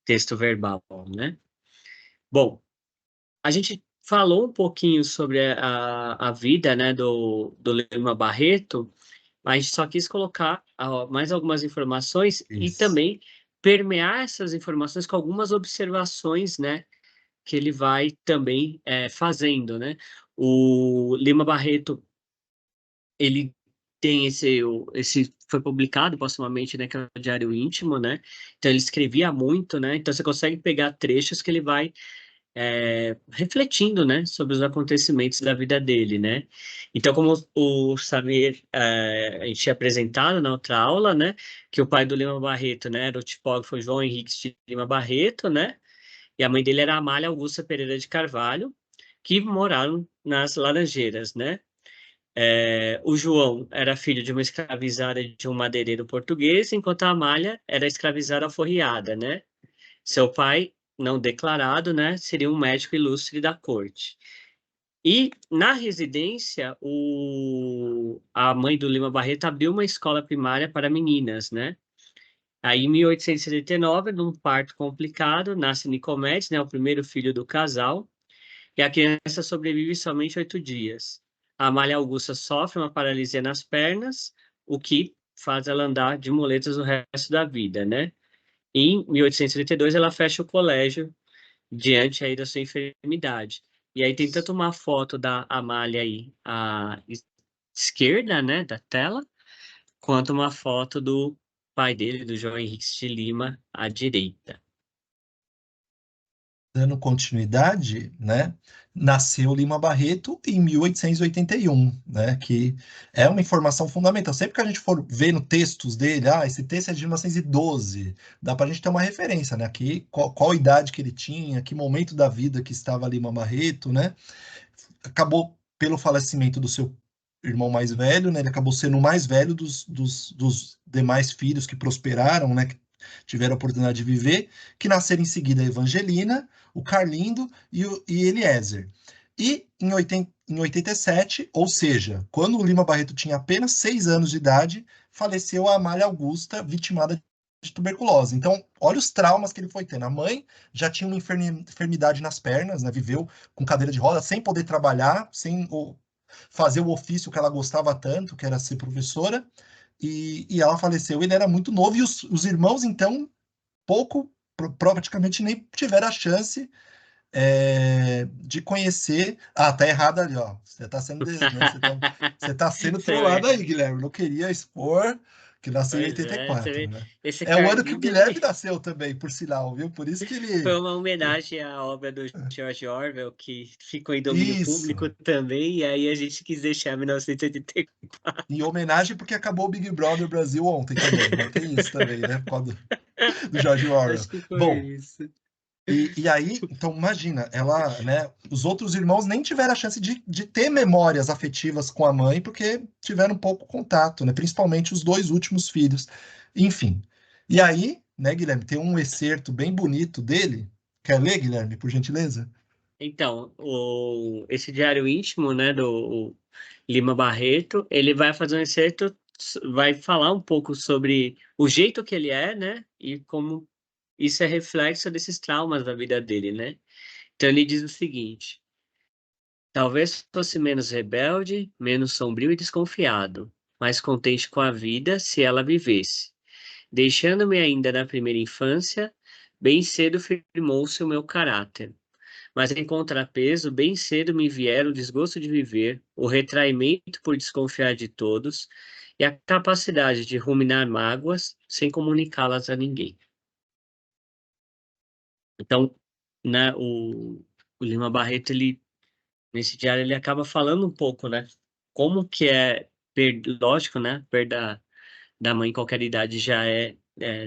texto verbal, né? Bom, a gente falou um pouquinho sobre a vida, né, do Lima Barreto, mas a gente só quis colocar mais algumas informações e Isso. também permear essas informações com algumas observações, né, que ele vai também fazendo, né? O Lima Barreto ele tem esse foi publicado postumamente, né, que é o Diário Íntimo, né? Então ele escrevia muito, né? Então você consegue pegar trechos que ele vai refletindo, né, sobre os acontecimentos da vida dele, né? Então, como o Samir, a gente tinha apresentado na outra aula, né, que o pai do Lima Barreto, né, era o tipógrafo João Henrique de Lima Barreto, né? E a mãe dele era Amália Augusta Pereira de Carvalho, que moraram nas Laranjeiras, né? O João era filho de uma escravizada de um madeireiro português, enquanto a Amália era escravizada alforriada, né? Seu pai, não declarado, né, seria um médico ilustre da corte. E na residência, a mãe do Lima Barreto abriu uma escola primária para meninas, né? Aí, em 1879, num parto complicado, nasce Nicomedes, né, o primeiro filho do casal, e a criança sobrevive somente 8 dias. A Amália Augusta sofre uma paralisia nas pernas, o que faz ela andar de muletas o resto da vida, né? Em 1832, ela fecha o colégio diante aí da sua enfermidade. E aí tem tanto uma foto da Amália aí à esquerda, né, da tela, quanto uma foto do pai dele, do João Henrique de Lima, à direita. Dando continuidade, né, nasceu Lima Barreto em 1881, né, que é uma informação fundamental. Sempre que a gente for ver no textos dele, esse texto é de 1912, dá para a gente ter uma referência, né, aqui, qual idade que ele tinha, que momento da vida que estava Lima Barreto, né, acabou pelo falecimento do seu irmão mais velho, né, ele acabou sendo o mais velho dos demais filhos que prosperaram, né, que tiveram a oportunidade de viver, que nasceram em seguida a Evangelina, o Carlindo e Eliezer. E em 87, ou seja, quando o Lima Barreto tinha apenas 6 anos de idade, faleceu a Amália Augusta, vitimada de tuberculose. Então, olha os traumas que ele foi tendo. A mãe já tinha uma enfermidade nas pernas, né? Viveu com cadeira de roda, sem poder trabalhar, sem fazer o ofício que ela gostava tanto, que era ser professora, e ela faleceu. Ele era muito novo, e os irmãos, então, praticamente nem tiveram a chance de conhecer. Tá errado ali, ó. Você tá sendo, né, você tá sendo trollado aí, Guilherme. Não queria expor que nasceu em Pois é, você 84, vê, né? esse É o ano que o Carlindo, Guilherme ele nasceu também, por sinal, viu? Por isso que foi ele. uma homenagem à obra do George Orwell, que ficou em domínio Isso. público também, e aí a gente quis deixar 1984. Em homenagem, porque acabou o Big Brother Brasil ontem também, né? Tem isso também, né? Por causa do George Orwell. Acho que foi Bom, isso. e aí, então imagina, ela, né? Os outros irmãos nem tiveram a chance de ter memórias afetivas com a mãe, porque tiveram pouco contato, né? Principalmente os dois últimos filhos. Enfim. E aí, né, Guilherme, tem um excerto bem bonito dele. Quer ler, Guilherme, por gentileza? Então, esse diário íntimo, né, do Lima Barreto, ele vai fazer um excerto, vai falar um pouco sobre o jeito que ele é, né, e como isso é reflexo desses traumas da vida dele, né? Então ele diz o seguinte: talvez fosse menos rebelde, menos sombrio e desconfiado, mais contente com a vida se ela vivesse. Deixando-me ainda na primeira infância, bem cedo firmou-se o meu caráter. Mas em contrapeso, bem cedo me vieram o desgosto de viver, o retraimento por desconfiar de todos e a capacidade de ruminar mágoas sem comunicá-las a ninguém. Então, né, o Lima Barreto, ele, nesse diário, ele acaba falando um pouco, né, como que lógico, né, perda da mãe em qualquer idade já é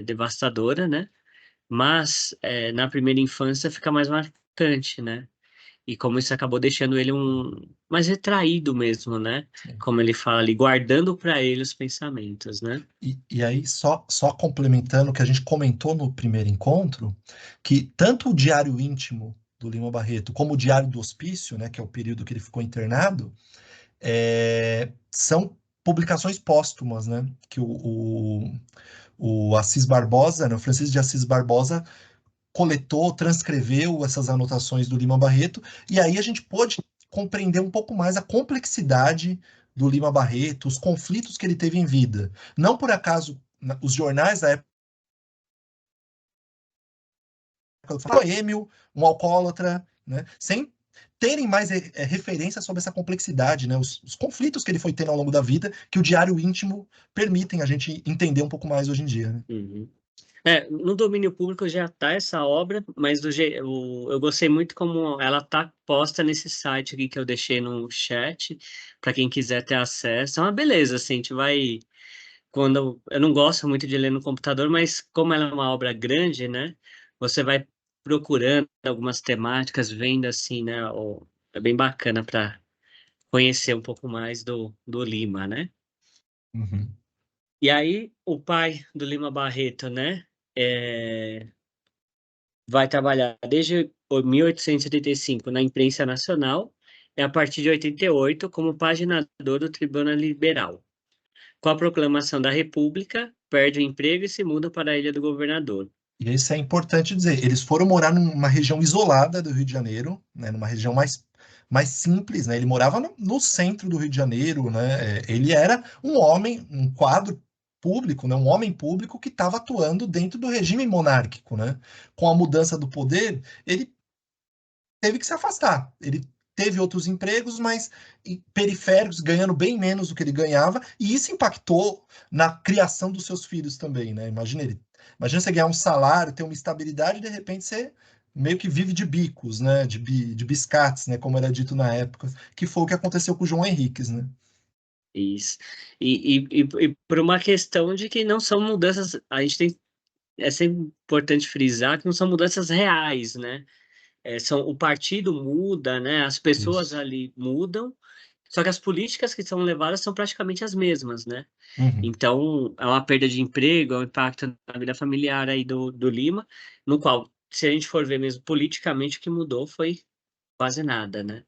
devastadora, né, mas na primeira infância fica mais marcante, né, e como isso acabou deixando ele mais retraído mesmo, né? Como ele fala ali, guardando para ele os pensamentos, né? E aí, só complementando o que a gente comentou no primeiro encontro, que tanto o Diário Íntimo do Lima Barreto, como o Diário do Hospício, né, que é o período que ele ficou internado, são publicações póstumas, né? Que o Assis Barbosa, né, o Francisco de Assis Barbosa, coletou, transcreveu essas anotações do Lima Barreto, e aí a gente pôde compreender um pouco mais a complexidade do Lima Barreto, os conflitos que ele teve em vida. Não por acaso, os jornais da época falavam boêmio, um alcoólatra, né? Sem terem mais referência sobre essa complexidade, né? Os conflitos que ele foi tendo ao longo da vida, que o diário íntimo permitem a gente entender um pouco mais hoje em dia, né? Uhum. No domínio público já está essa obra, mas eu gostei muito como ela está posta nesse site aqui que eu deixei no chat, para quem quiser ter acesso. É uma beleza, assim, a gente vai. Quando eu não gosto muito de ler no computador, mas como ela é uma obra grande, né? Você vai procurando algumas temáticas, vendo assim, né? É bem bacana para conhecer um pouco mais do Lima, né? Uhum. E aí, o pai do Lima Barreto, né? é, Vai trabalhar desde 1885 na imprensa nacional e a partir de 88 como paginador do Tribuna Liberal. Com a proclamação da República, perde o emprego e se muda para a Ilha do Governador. E isso é importante dizer. Eles foram morar numa região isolada do Rio de Janeiro, né, numa região mais simples, né? Ele morava no centro do Rio de Janeiro, né? Ele era um homem, um quadro público, né? Um homem público que estava atuando dentro do regime monárquico, né? Com a mudança do poder, ele teve que se afastar. Ele teve outros empregos, mas periféricos, ganhando bem menos do que ele ganhava, e isso impactou na criação dos seus filhos também, né? Imagina você ganhar um salário, ter uma estabilidade, e de repente você meio que vive de bicos, né? De biscates, né? Como era dito na época, que foi o que aconteceu com o João Henriques, né? Isso. E por uma questão de que não são mudanças, a gente tem, é sempre importante frisar que não são mudanças reais, né? O partido muda, né? As pessoas Isso. ali mudam, só que as políticas que são levadas são praticamente as mesmas, né? Uhum. Então, é uma perda de emprego, é um impacto na vida familiar aí do Lima, no qual, se a gente for ver mesmo politicamente, o que mudou foi quase nada, né?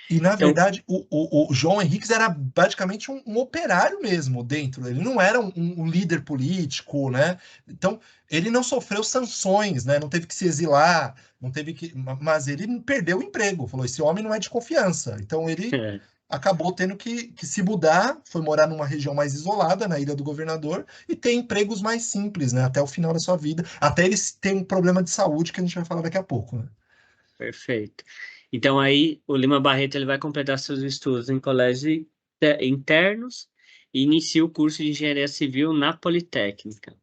E, na Então, verdade, o João Henriques era praticamente um operário mesmo dentro. Ele não era um líder político, né? Então, ele não sofreu sanções, né? Não teve que se exilar, não teve que. Mas ele perdeu o emprego. Falou: esse homem não é de confiança. Então, ele é, acabou tendo que se mudar, foi morar numa região mais isolada, na Ilha do Governador, e ter empregos mais simples, né? Até o final da sua vida. Até ele ter um problema de saúde que a gente vai falar daqui a pouco, né? perfeito. Então, aí, o Lima Barreto ele vai completar seus estudos em colégios internos e inicia o curso de Engenharia Civil na Politécnica.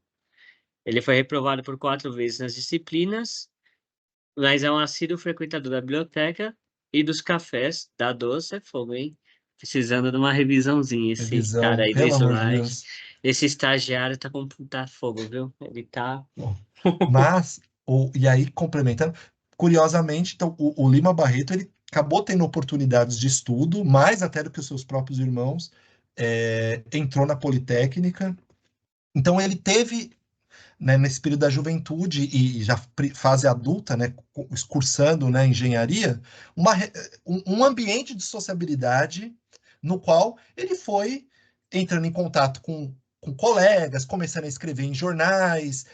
Ele foi reprovado por 4 vezes nas disciplinas, mas é um assíduo frequentador da biblioteca e dos cafés da Doce é Fogo, hein? Precisando de uma revisãozinha, esse cara Revisão, aí do pelo amor de slide. Deus. Esse estagiário tá fogo, viu? Ele tá. Bom, mas, e aí, complementando, curiosamente, então, o Lima Barreto ele acabou tendo oportunidades de estudo, mais até do que os seus próprios irmãos, entrou na Politécnica. Então, ele teve, né, nesse período da juventude e já fase adulta, né, cursando, né, engenharia, um ambiente de sociabilidade no qual ele foi entrando em contato com colegas, começando a escrever em jornais,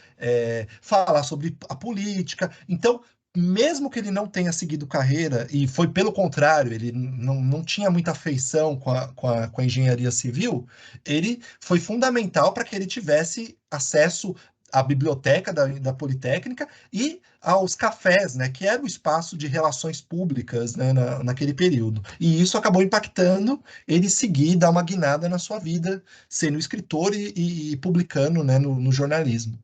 falar sobre a política. Então, mesmo que ele não tenha seguido carreira, e foi pelo contrário, ele não tinha muita afeição com a engenharia civil, ele foi fundamental para que ele tivesse acesso à biblioteca da Politécnica e aos cafés, né, que era o espaço de relações públicas, né, naquele período. E isso acabou impactando ele seguir, dar uma guinada na sua vida, sendo escritor e publicando, né, no jornalismo.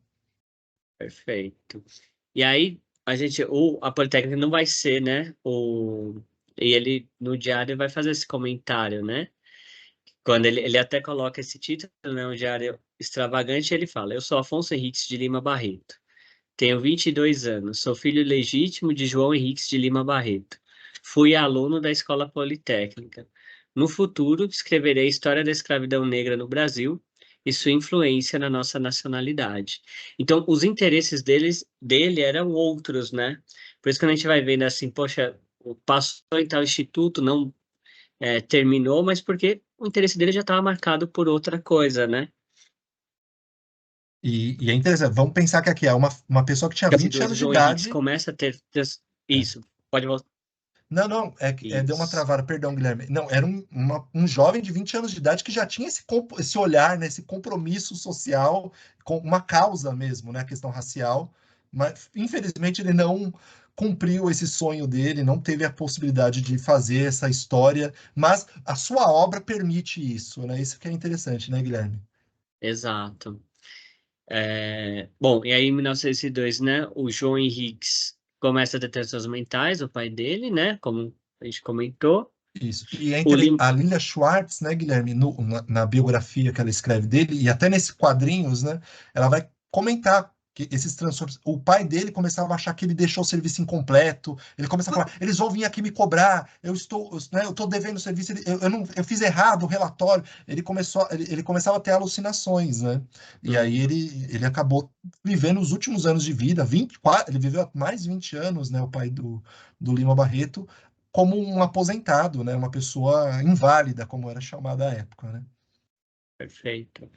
Perfeito. E aí, a Politécnica não vai ser, né? E ele, no diário, vai fazer esse comentário, né? Quando ele até coloca esse título, né? Um diário extravagante, ele fala: Eu sou Afonso Henriques de Lima Barreto. Tenho 22 anos, sou filho legítimo de João Henriques de Lima Barreto. Fui aluno da Escola Politécnica. No futuro, escreverei a história da escravidão negra no Brasil e sua influência na nossa nacionalidade. Então, os interesses dele eram outros, né? Por isso que a gente vai vendo assim, poxa, passou em tal instituto, não terminou, mas porque o interesse dele já estava marcado por outra coisa, né? E é interessante, vamos pensar que aqui é uma pessoa que tinha 20 22, o anos de João Henriques idade. começa a ter É. isso. Pode voltar. Não, não, deu uma Isso. travada, perdão, Guilherme. Não, era um jovem de 20 anos de idade que já tinha esse olhar, né, esse compromisso social com uma causa mesmo, né, a questão racial, mas infelizmente ele não cumpriu esse sonho dele, não teve a possibilidade de fazer essa história, mas a sua obra permite isso, né? Isso que é interessante, né, Guilherme? Exato. Bom, e aí em 1902, né, o João Henriques começa a ter transtornos mentais, o pai dele, né, como a gente comentou. Isso. E é O Lim... a Lilia Schwartz, né, Guilherme, na biografia que ela escreve dele, e até nesses quadrinhos, né, ela vai comentar que esses transtornos. O pai dele começava a achar que ele deixou o serviço incompleto, ele começava a falar: eles vão vir aqui me cobrar, eu estou devendo o serviço, eu, não, eu fiz errado o relatório. Ele começava a ter alucinações, né? E aí Uhum, ele acabou vivendo os últimos anos de vida, 24, ele viveu mais de 20 anos, né, o pai do Lima Barreto como um aposentado, né? Uma pessoa inválida, como era chamada à época, né? perfeito.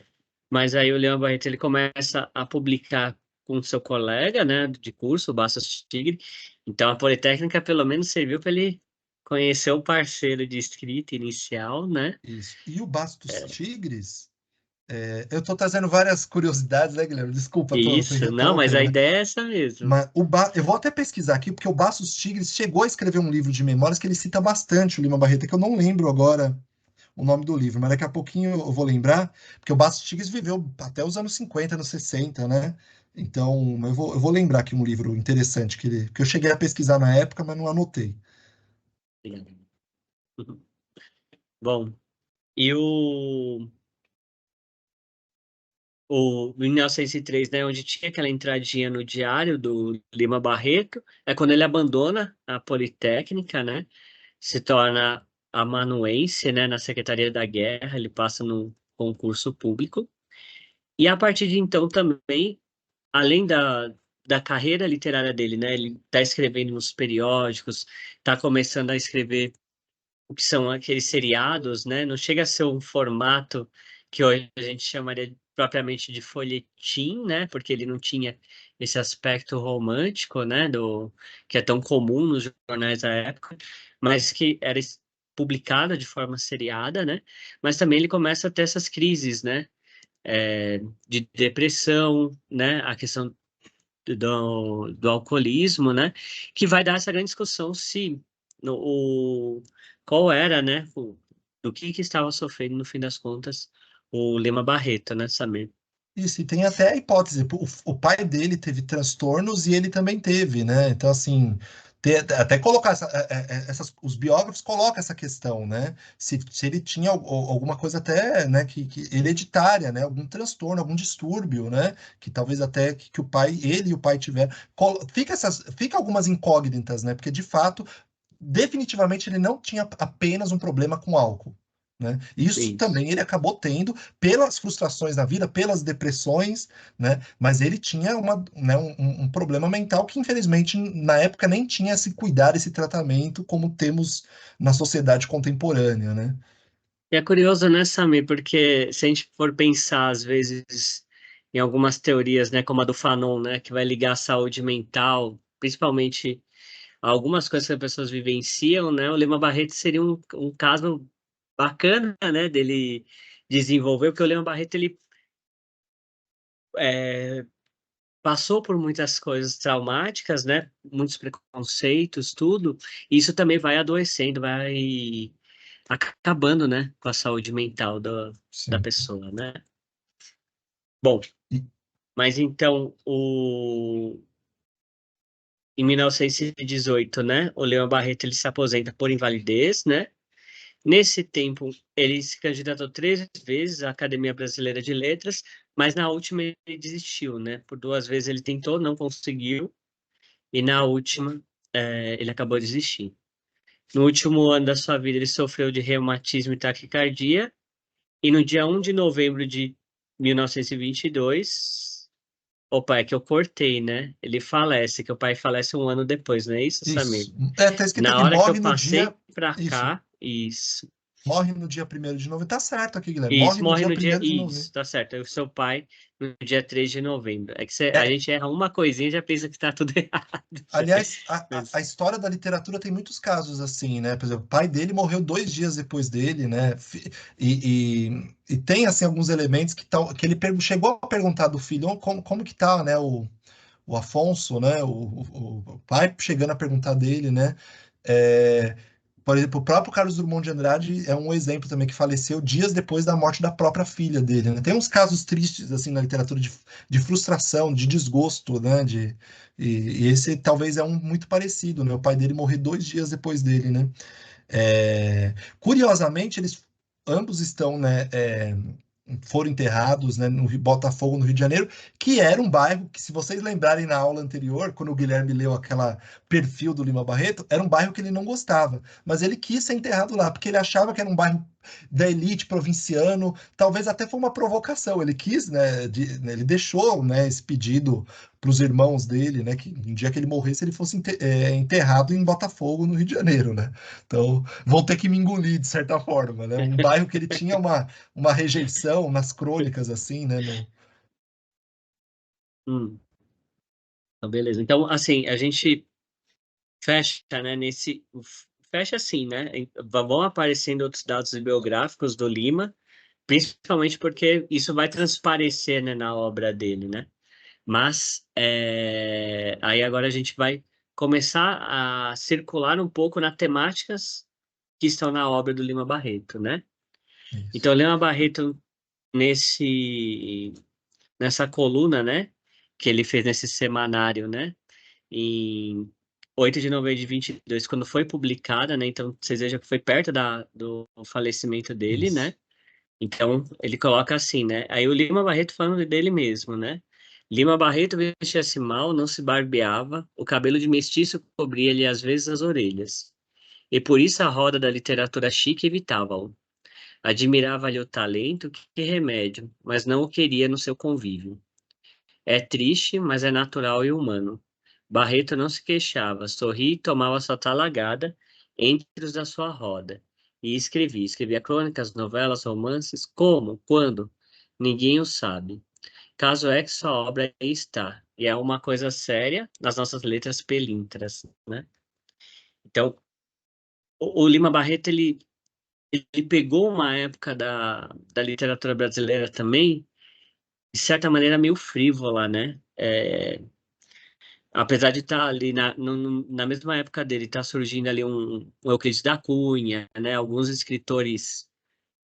Mas aí o Leão Barreto ele começa a publicar com seu colega, né, de curso, o Bastos Tigre. Então a Politécnica pelo menos serviu para ele conhecer o parceiro de escrita inicial, né? Isso. E o Bastos Tigres, eu estou trazendo várias curiosidades, né, Guilherme? Desculpa, Isso, não, mas a interrompendo, né? ideia é essa mesmo. Mas eu vou até pesquisar aqui, porque o Bastos Tigres chegou a escrever um livro de memórias que ele cita bastante o Lima Barreto, que eu não lembro agora o nome do livro, mas daqui a pouquinho eu vou lembrar, porque o Bastos Tigres viveu até os anos 50, anos 60, né? Então, eu vou lembrar aqui um livro interessante que eu cheguei a pesquisar na época, mas não anotei. Bom, e o 1903, né, onde tinha aquela entradinha no diário do Lima Barreto, é quando ele abandona a Politécnica, né, se torna amanuense, né, na Secretaria da Guerra, ele passa no concurso público, e a partir de então também, além da carreira literária dele, né, ele está escrevendo nos periódicos, está começando a escrever o que são aqueles seriados, né? Não chega a ser um formato que hoje a gente chamaria propriamente de folhetim, né? Porque ele não tinha esse aspecto romântico, né? Que é tão comum nos jornais da época, mas que era publicado de forma seriada, né? Mas também ele começa a ter essas crises, né? De depressão, né? A questão do alcoolismo, né? Que vai dar essa grande discussão se qual era, né? Do que estava sofrendo no fim das contas o Lima Barreto, né, Samir? Isso, e tem até a hipótese, o pai dele teve transtornos e ele também teve, né? Então, assim, até colocar os biógrafos colocam essa questão, né? Se ele tinha alguma coisa até, né, que hereditária, né? Algum transtorno, algum distúrbio, né? Que talvez até que o pai, ele e o pai tiveram. Fica algumas incógnitas, né? Porque, de fato, definitivamente ele não tinha apenas um problema com álcool. Né? Isso Isso. também ele acabou tendo pelas frustrações na vida, pelas depressões, né? Mas ele tinha né, um problema mental que, infelizmente, na época nem tinha esse cuidado, esse tratamento como temos na sociedade contemporânea, né? E é curioso, né, Samir? Porque se a gente for pensar, às vezes, em algumas teorias, né, como a do Fanon, né, que vai ligar a saúde mental, principalmente a algumas coisas que as pessoas vivenciam, né, o Lima Barreto seria um caso bacana, né, dele desenvolver, porque o Lima Barreto, ele é, passou por muitas coisas traumáticas, né? Muitos preconceitos, tudo. E isso também vai adoecendo, vai acabando, né? Com a saúde mental da Sim. pessoa, né? Bom, E, mas então, em 1918, né? O Leão Barreto ele se aposenta por invalidez, né? Nesse tempo, ele se candidatou 3 vezes à Academia Brasileira de Letras, mas na última ele desistiu, né? Por 2 vezes ele tentou, não conseguiu. E na última, ele acabou desistindo. No último ano da sua vida, ele sofreu de reumatismo e taquicardia. E no dia 1 de novembro de 1922, opa, é que eu cortei, né? Ele falece, que o pai falece um ano depois, não é isso, Samir? isso. Tá escrito Na aqui, hora que eu morre no dia. passei pra Isso. cá, isso. Morre no dia 1º de novembro. Tá certo aqui, Guilherme. Isso, Morre no morre dia no dia. primeiro de novembro. Isso, tá certo. É o seu pai no dia 3 de novembro. É que a É, gente erra uma coisinha e já pensa que tá tudo errado. aliás, a Mas, história da literatura tem muitos casos assim, né? Por exemplo, o pai dele morreu 2 dias depois dele, né? E tem assim alguns elementos que ele chegou a perguntar do filho: "Oh, como que tá, né? o Afonso, né, o pai chegando a perguntar dele, né, é, por exemplo, o próprio Carlos Drummond de Andrade é um exemplo também que faleceu dias depois da morte da própria filha dele, né? Tem uns casos tristes assim na literatura de frustração, de desgosto, né? E esse talvez é um muito parecido, né? O pai dele morreu 2 dias depois dele, né? Curiosamente, eles ambos estão, né, foram enterrados, né, no Botafogo, no Rio de Janeiro, que era um bairro que, se vocês lembrarem na aula anterior, quando o Guilherme leu aquela perfil do Lima Barreto, era um bairro que ele não gostava, mas ele quis ser enterrado lá, porque ele achava que era um bairro da elite provinciano, talvez até foi uma provocação, ele quis, né, ele deixou, né, esse pedido para os irmãos dele, né, que um dia que ele morresse ele fosse enterrado em Botafogo, no Rio de Janeiro, né? Então vão ter que me engolir de certa forma, né? Um bairro que ele tinha uma rejeição nas crônicas, assim, né? Hum, então, beleza. Então, assim, a gente fecha, né, fecha assim, né? Vão aparecendo outros dados biográficos do Lima, principalmente porque isso vai transparecer, né, na obra dele, né? Mas aí agora a gente vai começar a circular um pouco nas temáticas que estão na obra do Lima Barreto, né? Isso. Então, Lima Barreto, nesse, nessa coluna, né, que ele fez nesse semanário, né, em 8 de novembro de 22, quando foi publicada, né, então vocês vejam que foi perto do falecimento dele, Isso. né, então ele coloca assim, né, aí o Lima Barreto falando dele mesmo, né, Lima Barreto vestia-se mal, não se barbeava, o cabelo de mestiço cobria-lhe às vezes as orelhas, e por isso a roda da literatura chique evitava-o. Admirava-lhe o talento, que remédio, mas não o queria no seu convívio. É triste, mas é natural e humano. Barreto não se queixava, sorria e tomava sua talagada entre os da sua roda. E escrevia crônicas, novelas, romances, como, quando? Ninguém o sabe. Caso é que sua obra aí está, e é uma coisa séria nas nossas letras pelintras, né? Então, o Lima Barreto, ele pegou uma época da literatura brasileira também, de certa maneira, meio frívola, né? Apesar de estar ali na mesma época dele, está surgindo ali um Euclides da Cunha, né? Alguns escritores,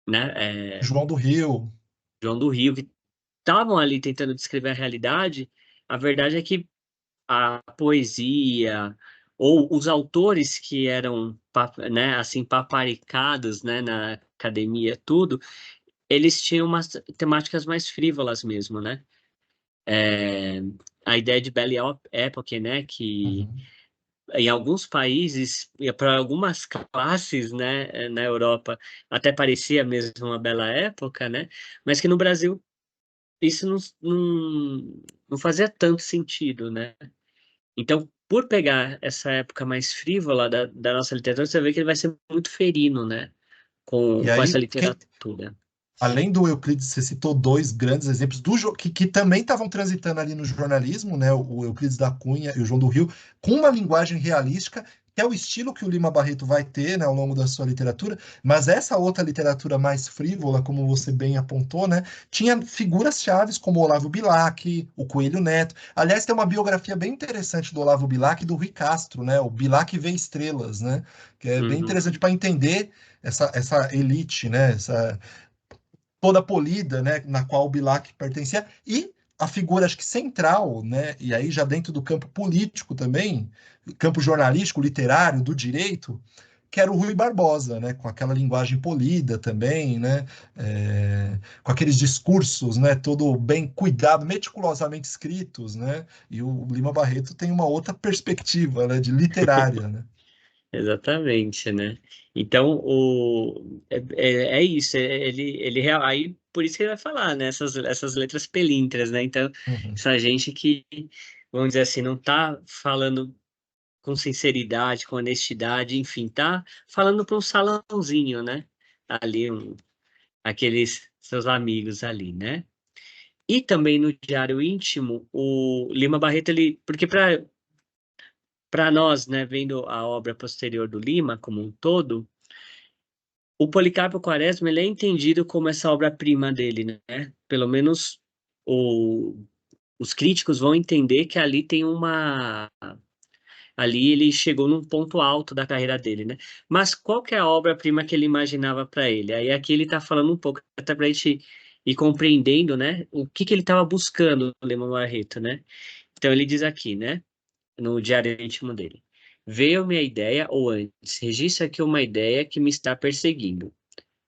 né? João do Rio. João do Rio, que estavam ali tentando descrever a realidade. A verdade é que a poesia ou os autores que eram, né, assim, paparicados, né, na academia, tudo, eles tinham umas temáticas mais frívolas mesmo, né? É, a ideia de Belle Époque, né, que Uhum. em alguns países, e para algumas classes, né, na Europa, até parecia mesmo uma bela época, né, mas que no Brasil isso não fazia tanto sentido, né? Então, por pegar essa época mais frívola da nossa literatura, você vê que ele vai ser muito ferino, né, E com essa aí, literatura. além do Euclides, você citou dois grandes exemplos que também estavam transitando ali no jornalismo, né? O Euclides da Cunha e o João do Rio, com uma linguagem realística, que é o estilo que o Lima Barreto vai ter, né, ao longo da sua literatura, mas essa outra literatura mais frívola, como você bem apontou, né, tinha figuras chaves como o Olavo Bilac, o Coelho Neto. Aliás, tem uma biografia bem interessante do Olavo Bilac e do Rui Castro, né? O Bilac vê estrelas, né? Que é bem Uhum, interessante para entender essa elite, né? Essa toda polida, né, na qual o Bilac pertencia, e a figura, acho que central, né, e aí já dentro do campo político também, campo jornalístico, literário, do direito, que era o Rui Barbosa, né, com aquela linguagem polida também, né, com aqueles discursos, né, todo bem cuidado, meticulosamente escritos, né, e o Lima Barreto tem uma outra perspectiva, né, de literária, né. exatamente, né? Então, é isso, aí, por isso que ele vai falar, né? Essas letras pelintras, né? Então, Uhum. essa gente que, vamos dizer assim, não tá falando com sinceridade, com honestidade, enfim, tá falando para um salãozinho, né? Ali, aqueles seus amigos ali, né? E também no Diário Íntimo, o Lima Barreto, porque para nós, né, vendo a obra posterior do Lima como um todo, o Policarpo Quaresma ele é entendido como essa obra-prima dele, né? Pelo menos o, os críticos vão entender que ali tem ali ele chegou num ponto alto da carreira dele, né? Mas qual que é a obra-prima que ele imaginava para ele? Aí aqui ele está falando um pouco, até para a gente ir compreendendo, né? O que que ele estava buscando, o Lima Barreto, né? Então ele diz aqui, né? No diário íntimo dele. Veio-me a ideia, ou antes, registra aqui uma ideia que me está perseguindo.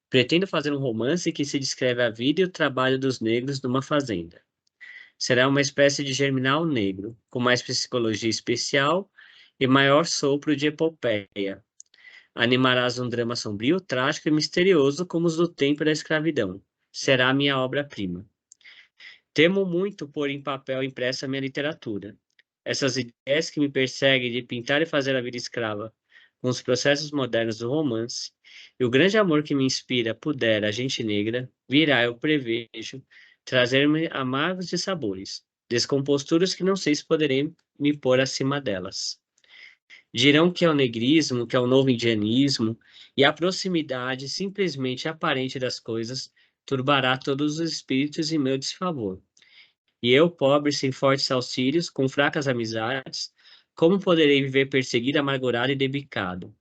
Pretendo fazer um romance que se descreve a vida e o trabalho dos negros numa fazenda. Será uma espécie de germinal negro, com mais psicologia especial e maior sopro de epopeia. Animarás um drama sombrio, trágico e misterioso como os do tempo da escravidão. Será a minha obra-prima. Temo muito pôr em papel impressa a minha literatura. Essas ideias que me perseguem de pintar e fazer a vida escrava, com os processos modernos do romance, e o grande amor que me inspira, puder, a gente negra, virá, eu prevejo, trazer-me amargos de sabores, descomposturas que não sei se poderei me pôr acima delas. Dirão que é o negrismo, que é o novo indianismo, e a proximidade simplesmente aparente das coisas turbará todos os espíritos em meu desfavor. E eu, pobre, sem fortes auxílios, com fracas amizades, como poderei viver perseguido, amargurado e debicado?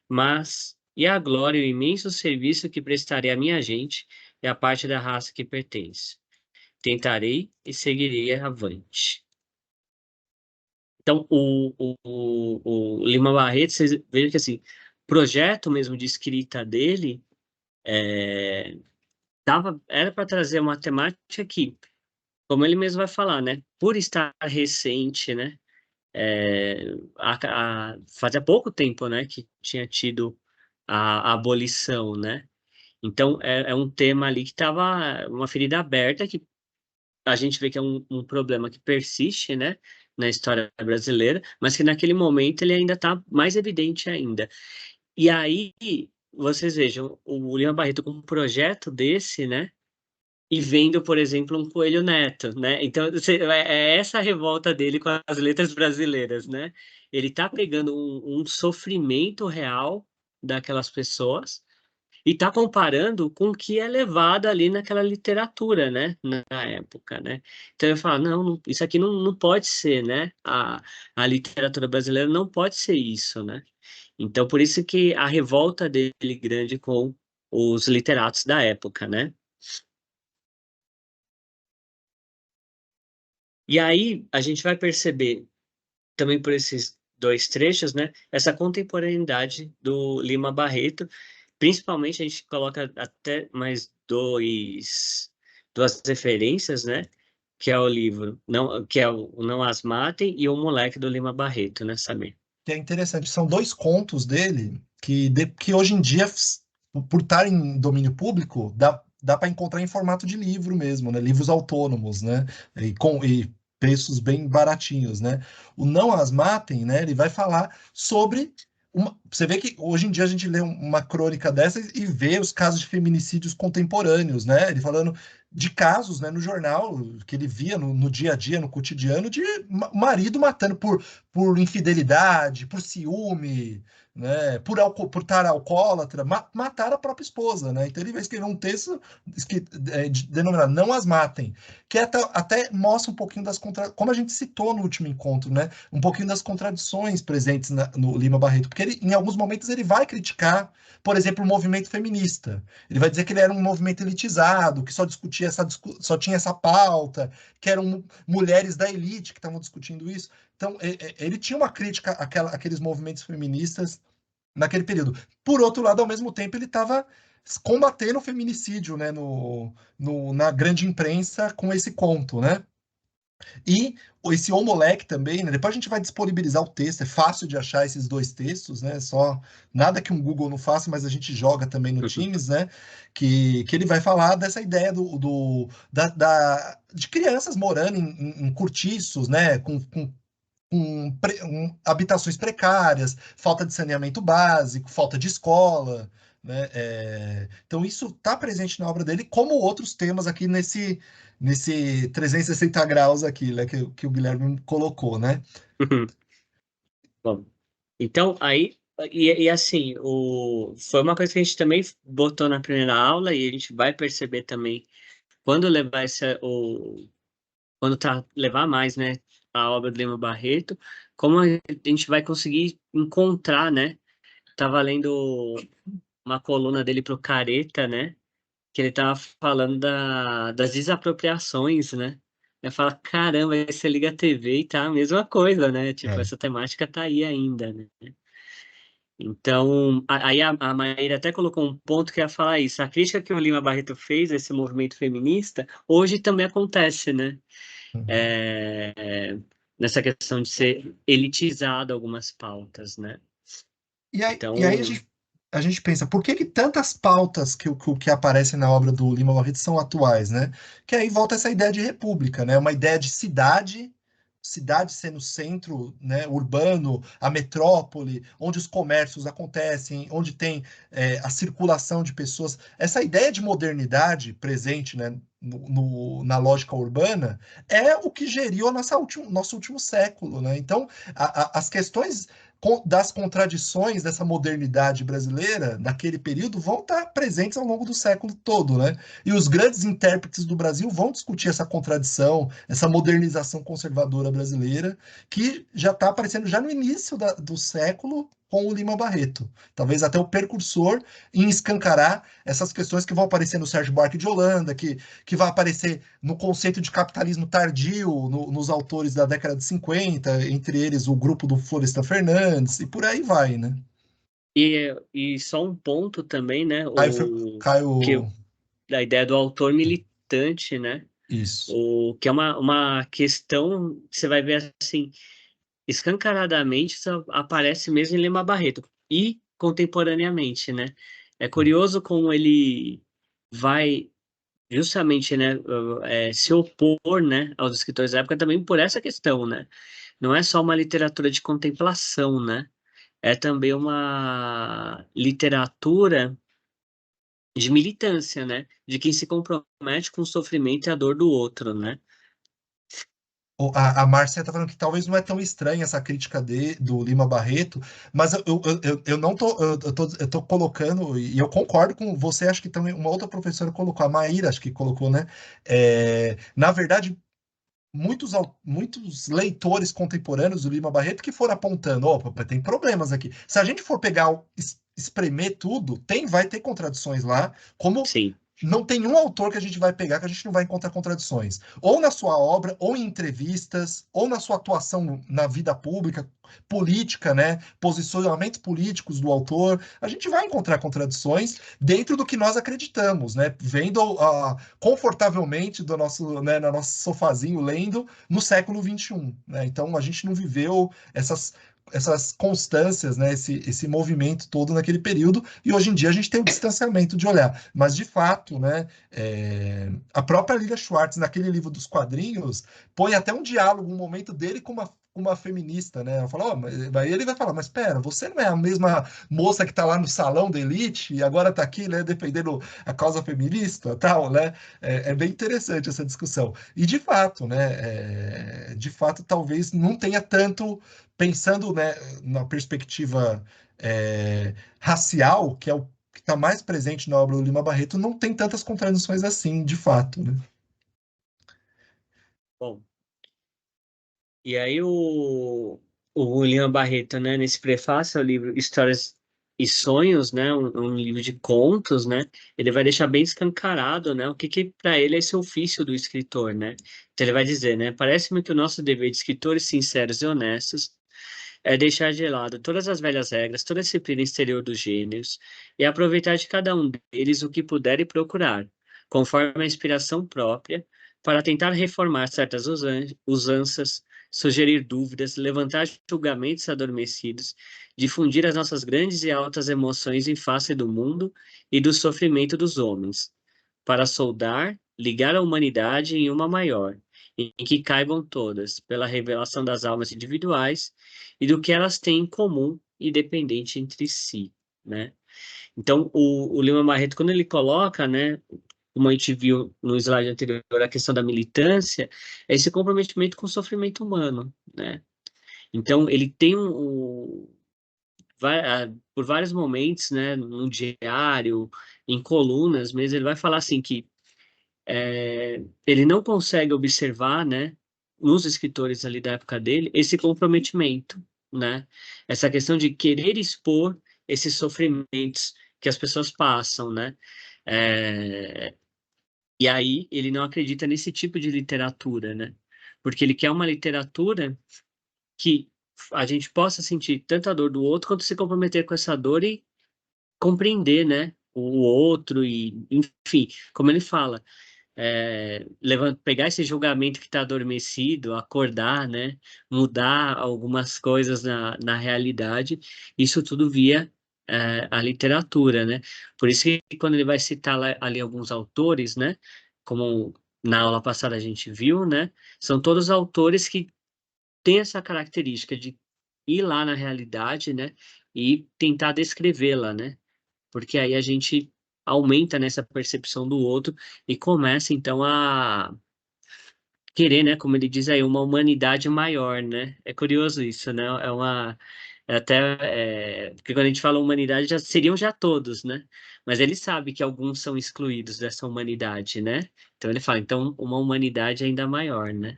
Mas, e a glória e o imenso serviço que prestarei à minha gente e à parte da raça que pertence? Tentarei e seguirei avante. Então, o Lima Barreto, vocês vejam que assim, projeto mesmo de escrita dele era para trazer uma temática que, como ele mesmo vai falar, né? Por estar recente, né? É, fazia pouco tempo, né, que tinha tido a abolição, né? Então é um tema ali que estava uma ferida aberta que a gente vê que é um problema que persiste, né, na história brasileira, mas que naquele momento ele ainda está mais evidente ainda. E aí vocês vejam o Lima Barreto com um projeto desse, né? E vendo, por exemplo, um Coelho Neto, né? Então, é essa a revolta dele com as letras brasileiras, né? Ele tá pegando um sofrimento real daquelas pessoas e tá comparando com o que é levado ali naquela literatura, né? Na época, né? Então eu falo, não, isso aqui não pode ser, né? A literatura brasileira não pode ser isso, né? Então, por isso que a revolta dele grande com os literatos da época, né? E aí a gente vai perceber também por esses dois trechos, né, essa contemporaneidade do Lima Barreto, principalmente a gente coloca até mais duas referências, né, que é o livro, não, que é o Não As Matem e o Moleque do Lima Barreto, né, Samir? Que é interessante. São dois contos dele que hoje em dia, por estar em domínio público, dá para encontrar em formato de livro mesmo, né? Livros autônomos, né? E preços bem baratinhos, né? O Não As Matem, né? Ele vai falar sobre você vê que hoje em dia a gente lê uma crônica dessa e vê os casos de feminicídios contemporâneos, né? Ele falando de casos, né, no jornal que ele via no dia a dia, no cotidiano, de marido matando por infidelidade, por ciúme, né, por estar alcoólatra, matar a própria esposa, né? Então ele vai escrever um texto denominado Não As Matem, que até mostra um pouquinho como a gente citou no último encontro, né? Um pouquinho das contradições presentes no Lima Barreto, porque ele, em alguns momentos ele vai criticar, por exemplo, o movimento feminista. Ele vai dizer que ele era um movimento elitizado, que só discutia só tinha essa pauta, que eram mulheres da elite que estavam discutindo isso. Então, ele tinha uma crítica àqueles movimentos feministas naquele período. Por outro lado, ao mesmo tempo, ele estava combatendo o feminicídio, né, na grande imprensa com esse conto, né? E esse O Moleque também, né? Depois a gente vai disponibilizar o texto, é fácil de achar esses dois textos, né? Só nada que um Google não faça, mas a gente joga também no Teams, né? Que ele vai falar dessa ideia de crianças morando em cortiços, né? Com habitações precárias, falta de saneamento básico, falta de escola, né? Então isso está presente na obra dele, como outros temas aqui nesse 360 graus aqui, né, que o Guilherme colocou, né? Bom, então aí e assim, foi uma coisa que a gente também botou na primeira aula e a gente vai perceber também quando levar quando tá levar mais, né, a obra do Lima Barreto, como a gente vai conseguir encontrar, né? Tava lendo uma coluna dele pro Careta, né? Que ele tava falando das desapropriações, né? Eu falo, caramba, aí você liga a TV e tá a mesma coisa, né? Tipo, É. essa temática tá aí ainda, né? Então, aí a Maíra até colocou um ponto que ia falar isso. A crítica que o Lima Barreto fez a esse movimento feminista, hoje também acontece, né? Uhum. É, nessa questão de ser elitizado algumas pautas, né? E aí Então, a gente pensa, por que que tantas pautas que aparecem na obra do Lima Barreto são atuais, né? Que aí volta essa ideia de república, né? Uma ideia de cidade sendo o centro, né, urbano, a metrópole, onde os comércios acontecem, onde tem a circulação de pessoas. Essa ideia de modernidade presente, né, na lógica urbana é o que geriu nosso último século, né? Então, as questões das contradições dessa modernidade brasileira naquele período vão estar presentes ao longo do século todo, né? E os grandes intérpretes do Brasil vão discutir essa contradição, essa modernização conservadora brasileira, que já está aparecendo já no início do século com o Lima Barreto. Talvez até o precursor em escancarar essas questões que vão aparecer no Sérgio Buarque de Holanda, que vai aparecer no conceito de capitalismo tardio, nos autores da década de 50, entre eles o grupo do Florestan Fernandes, e por aí vai, né? e só um ponto também, né? Caio, A ideia do autor militante, né? isso. Que é uma questão que você vai ver assim, escancaradamente, isso aparece mesmo em Lima Barreto e contemporaneamente, né? É curioso como ele vai justamente, né, se opor, né, aos escritores da época também por essa questão, né? Não é só uma literatura de contemplação, né? É também uma literatura de militância, né? De quem se compromete com o sofrimento e a dor do outro, né? A Márcia está falando que talvez não é tão estranha essa crítica do Lima Barreto, mas eu não tô, eu tô colocando, e eu concordo com você, acho que também uma outra professora colocou, a Maíra, acho que colocou, né? Na verdade, muitos leitores contemporâneos do Lima Barreto que foram apontando, opa, tem problemas aqui. Se a gente for pegar, espremer tudo, vai ter contradições lá, como Sim. não tem um autor que a gente vai pegar que a gente não vai encontrar contradições. Ou na sua obra, ou em entrevistas, ou na sua atuação na vida pública, política, né? Posicionamentos políticos do autor, a gente vai encontrar contradições dentro do que nós acreditamos, né? Vendo confortavelmente do nosso, né, no nosso sofazinho lendo no século XXI, né? Então a gente não viveu essas constâncias, né, esse movimento todo naquele período, e hoje em dia a gente tem o distanciamento de olhar. Mas, de fato, né, a própria Lilia Schwartz, naquele livro dos quadrinhos, põe até um diálogo, um momento dele com uma feminista, né? Ela fala, aí ele vai falar, mas espera, você não é a mesma moça que está lá no salão da elite e agora está aqui, né, defendendo a causa feminista, tal, né? É bem interessante essa discussão. E de fato, talvez não tenha tanto pensando, né, na perspectiva racial, que é o que está mais presente na obra do Lima Barreto, não tem tantas contradições assim, de fato, né? Bom, e aí o William Barreto, né, nesse prefácio ao livro Histórias e Sonhos, né, um livro de contos, né, ele vai deixar bem escancarado, né, o que para ele é esse ofício do escritor, né? Então ele vai dizer, né, parece-me que o nosso dever de escritores sinceros e honestos é deixar de lado todas as velhas regras, toda a disciplina exterior dos gêneros e aproveitar de cada um deles o que puder e procurar, conforme a inspiração própria, para tentar reformar certas usanças, sugerir dúvidas, levantar julgamentos adormecidos, difundir as nossas grandes e altas emoções em face do mundo e do sofrimento dos homens, para soldar, ligar a humanidade em uma maior, em que caibam todas, pela revelação das almas individuais e do que elas têm em comum e dependente entre si, né? Então, o Lima Barreto, quando ele coloca, né, como a gente viu no slide anterior, a questão da militância, é esse comprometimento com o sofrimento humano, né? Então, ele tem por vários momentos, né, no diário, em colunas mesmo, ele vai falar assim que ele não consegue observar, né, nos escritores ali da época dele, esse comprometimento, né? Essa questão de querer expor esses sofrimentos que as pessoas passam, né? É, e aí ele não acredita nesse tipo de literatura, né? Porque ele quer uma literatura que a gente possa sentir tanto a dor do outro quanto se comprometer com essa dor e compreender, né? O outro e, enfim, como ele fala, pegar esse julgamento que está adormecido, acordar, né? Mudar algumas coisas na realidade, isso tudo via a literatura, né? Por isso que quando ele vai citar ali alguns autores, né? Como na aula passada a gente viu, né? São todos autores que têm essa característica de ir lá na realidade, né? E tentar descrevê-la, né? Porque aí a gente aumenta nessa percepção do outro e começa então a querer, né, como ele diz aí, uma humanidade maior, né? É curioso isso, né? Porque quando a gente fala humanidade já seriam já todos, né? Mas ele sabe que alguns são excluídos dessa humanidade, né? Então ele fala, então uma humanidade ainda maior, né?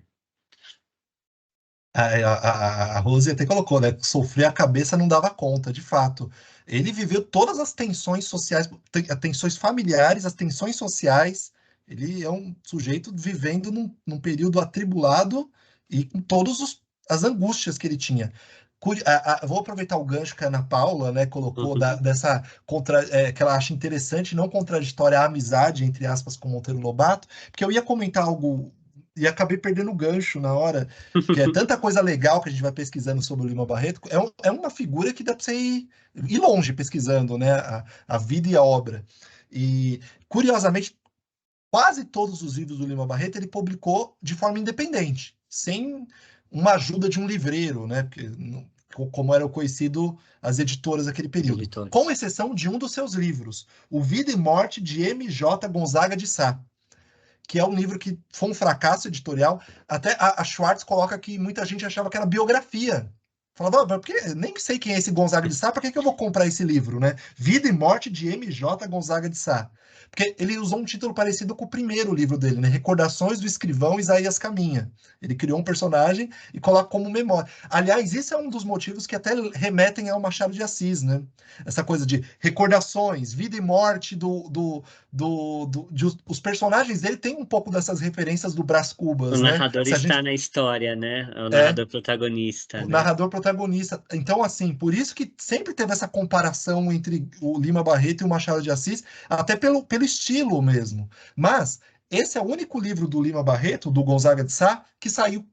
A Rose até colocou, né? Sofrer a cabeça não dava conta, de fato. Ele viveu todas as tensões sociais, tensões familiares, as tensões sociais. Ele é um sujeito vivendo num período atribulado e com todas as angústias que ele tinha. Vou aproveitar o gancho que a Ana Paula, né, colocou Uhum. dessa que ela acha interessante, não contraditória, a amizade, entre aspas, com Monteiro Lobato, porque eu ia comentar algo e acabei perdendo o gancho na hora, que é tanta coisa legal que a gente vai pesquisando sobre o Lima Barreto. É uma figura que dá para você ir longe pesquisando, né? A vida e a obra. E, curiosamente, quase todos os livros do Lima Barreto ele publicou de forma independente, sem uma ajuda de um livreiro, né? Porque, como eram conhecido as editoras daquele Os período. Com editores. exceção de um dos seus livros, O Vida e Morte de M.J. Gonzaga de Sá, que é um livro que foi um fracasso editorial. Até a Schwartz coloca que muita gente achava que era biografia. Falava, porque nem sei quem é esse Gonzaga de Sá, para que eu vou comprar esse livro, né? Vida e Morte de M.J. Gonzaga de Sá. Porque ele usou um título parecido com o primeiro livro dele, né? Recordações do escrivão Isaías Caminha. Ele criou um personagem e coloca como memória. Aliás, isso é um dos motivos que até remetem ao Machado de Assis, né? Essa coisa de recordações, vida e morte os personagens dele têm um pouco dessas referências do Brás O Cubas, né? narrador Se a está gente na história, né? O é narrador protagonista, o né? narrador protagonista. Então, assim, por isso que sempre teve essa comparação entre o Lima Barreto e o Machado de Assis, até pelo estilo mesmo. Mas esse é o único livro do Lima Barreto, do Gonzaga de Sá, que saiu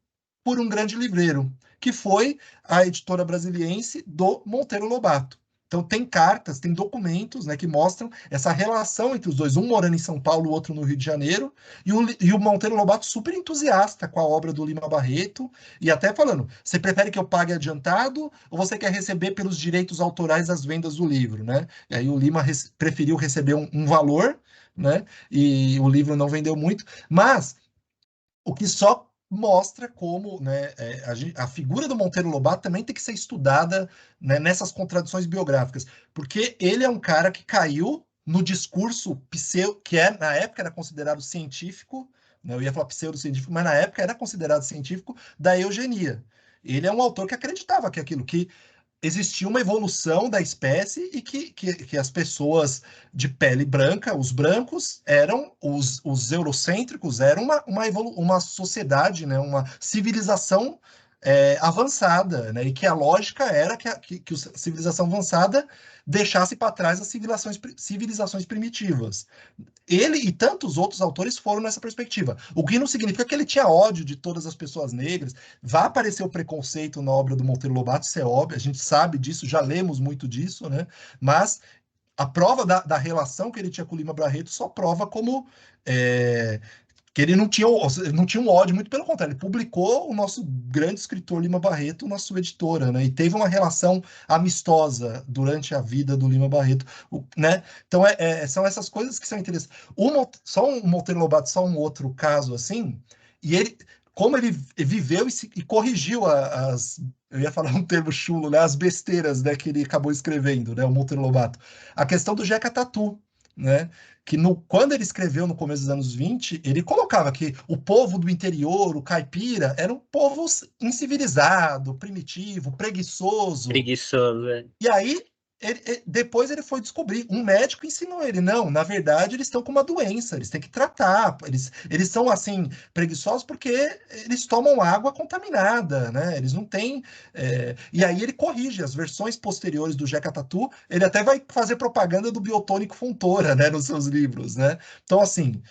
por um grande livreiro, que foi a editora brasiliense do Monteiro Lobato. Então tem cartas, tem documentos, né, que mostram essa relação entre os dois, um morando em São Paulo, o outro no Rio de Janeiro, e o Monteiro Lobato super entusiasta com a obra do Lima Barreto, e até falando, você prefere que eu pague adiantado ou você quer receber pelos direitos autorais das vendas do livro, né? E aí o Lima preferiu receber um valor, né? E o livro não vendeu muito, mas o que só mostra como, né, a figura do Monteiro Lobato também tem que ser estudada, né, nessas contradições biográficas, porque ele é um cara que caiu no discurso que na época era considerado científico, né, eu ia falar pseudocientífico, mas na época era considerado científico, da eugenia. Ele é um autor que acreditava que aquilo que existia uma evolução da espécie e que as pessoas de pele branca, os brancos, eram os eurocêntricos, eram uma sociedade, né, uma civilização avançada, né, e que a lógica era que a civilização avançada deixasse para trás as civilizações primitivas. Ele e tantos outros autores foram nessa perspectiva. O que não significa que ele tinha ódio de todas as pessoas negras. Vai aparecer o preconceito na obra do Monteiro Lobato, isso é óbvio, a gente sabe disso, já lemos muito disso, né? Mas a prova da relação que ele tinha com o Lima Barreto só prova como é, que ele não tinha um ódio, muito pelo contrário, ele publicou o nosso grande escritor Lima Barreto na sua editora, né? E teve uma relação amistosa durante a vida do Lima Barreto, né? Então são essas coisas que são interessantes. Só um Monteiro Lobato, só um outro caso assim, e ele, como ele viveu e corrigiu eu ia falar um termo chulo, né? As besteiras, né, que ele acabou escrevendo, né? O Monteiro Lobato. A questão do Jeca Tatu, né? Que quando ele escreveu no começo dos anos 20, ele colocava que o povo do interior, o caipira, era um povo incivilizado, primitivo, preguiçoso. Preguiçoso, é. E aí, depois ele foi descobrir, um médico ensinou ele, não, na verdade eles estão com uma doença, eles têm que tratar, eles são assim, preguiçosos porque eles tomam água contaminada, né? Eles não têm... E aí ele corrige as versões posteriores do Jeca Tatu, ele até vai fazer propaganda do biotônico Fontoura, né, nos seus livros, né? Então, assim,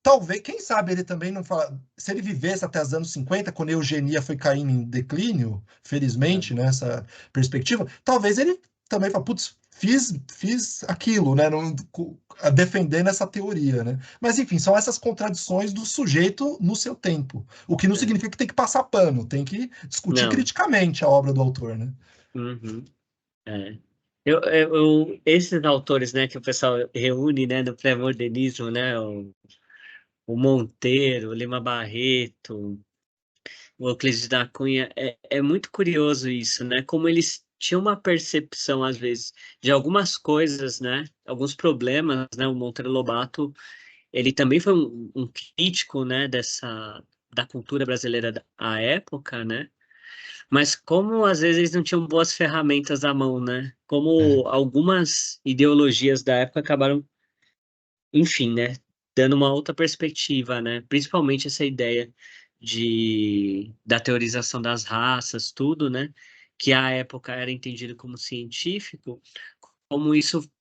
talvez, quem sabe ele também não fala. Se ele vivesse até os anos 50, quando a eugenia foi caindo em declínio, felizmente, nessa perspectiva, talvez ele também fale, putz, fiz aquilo, né? Defendendo essa teoria, né? Mas, enfim, são essas contradições do sujeito no seu tempo. O que não É. significa que tem que passar pano, tem que discutir Não. criticamente a obra do autor, né? Uhum. É. Esses autores, né, que o pessoal reúne, né, do pré-modernismo, né, o Monteiro, o Lima Barreto, o Euclides da Cunha, é muito curioso isso, né, como eles tinham uma percepção, às vezes, de algumas coisas, né, alguns problemas, né, o Monteiro Lobato, ele também foi um crítico, né, da cultura brasileira à época, né, mas como às vezes eles não tinham boas ferramentas à mão, né? É, Como algumas ideologias da época acabaram, enfim, né? Dando uma outra perspectiva, né? Principalmente essa ideia da teorização das raças, tudo, né? Que à época era entendido como científico, como isso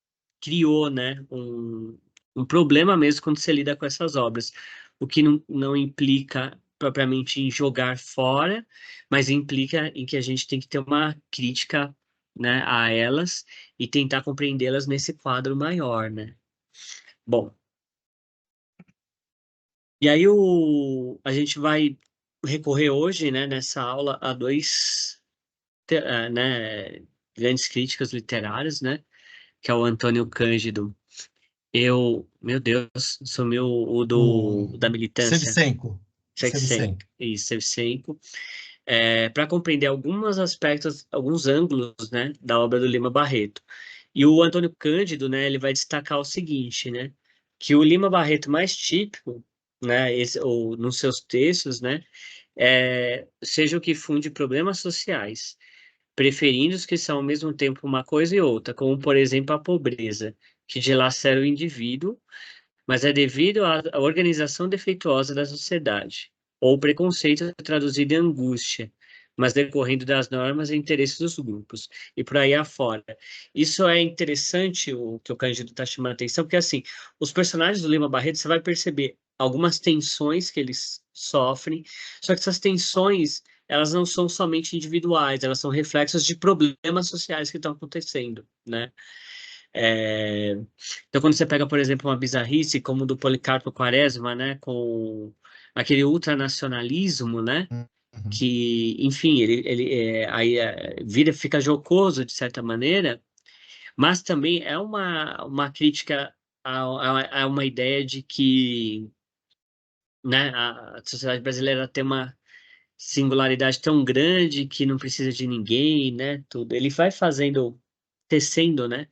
criou, né? Um problema mesmo quando você lida com essas obras. O que não implica propriamente em jogar fora, mas implica em que a gente tem que ter uma crítica, né, a elas e tentar compreendê-las nesse quadro maior, né? Bom, e aí a gente vai recorrer hoje, né, nessa aula a dois, né, grandes críticos literários, né, que é o Antônio Cândido. Meu Deus, sumiu o o da militância. Sevchenko. Shevchenko, Sevchenko. isso, Shevchenko, para compreender alguns aspectos, alguns ângulos, né, da obra do Lima Barreto. E o Antônio Cândido, né, ele vai destacar o seguinte, né, que o Lima Barreto mais típico, né, ou nos seus textos, né, seja o que funde problemas sociais, preferindo os que são ao mesmo tempo uma coisa e outra, como, por exemplo, a pobreza, que dilacera o indivíduo, mas é devido à organização defeituosa da sociedade, ou preconceito traduzido em angústia, mas decorrendo das normas e interesses dos grupos, e por aí afora. Isso é interessante, o que o Cândido está chamando a atenção, porque assim, os personagens do Lima Barreto, você vai perceber algumas tensões que eles sofrem, só que essas tensões, elas não são somente individuais, elas são reflexos de problemas sociais que estão acontecendo, né? É, Então, quando você pega, por exemplo, uma bizarrice como o do Policarpo Quaresma, né, com aquele ultranacionalismo, né, Uhum. que, enfim, fica jocoso de certa maneira, mas também é uma crítica a uma ideia de que, né, a sociedade brasileira tem uma singularidade tão grande que não precisa de ninguém, né, tudo. Ele vai tecendo, né,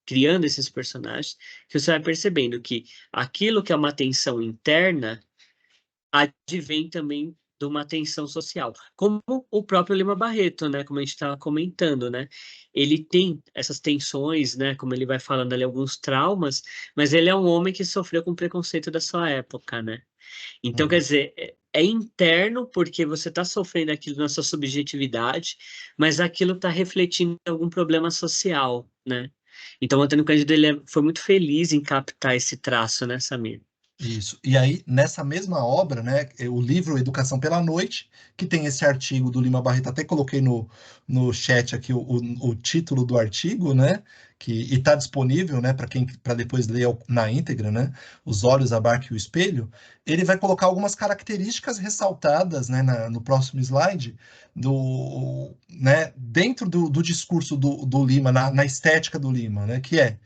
criando esses personagens, que você vai percebendo que aquilo que é uma tensão interna advém também de uma tensão social, como o próprio Lima Barreto, né, como a gente estava comentando, né, ele tem essas tensões, né, como ele vai falando ali alguns traumas, mas ele é um homem que sofreu com preconceito da sua época, né? Então, quer Uhum. dizer, é interno porque você está sofrendo aquilo na sua subjetividade, mas aquilo está refletindo em algum problema social, né? Então, o Antônio Cândido foi muito feliz em captar esse traço, né, Samir? Isso. E aí, nessa mesma obra, né, o livro Educação pela Noite, que tem esse artigo do Lima Barreto, até coloquei no chat aqui o título do artigo, né, e está disponível, né, para depois ler na íntegra, né, Os Olhos, a Barca e o Espelho. Ele vai colocar algumas características ressaltadas, né, no próximo slide, né, dentro do discurso do Lima, na estética do Lima, né, que é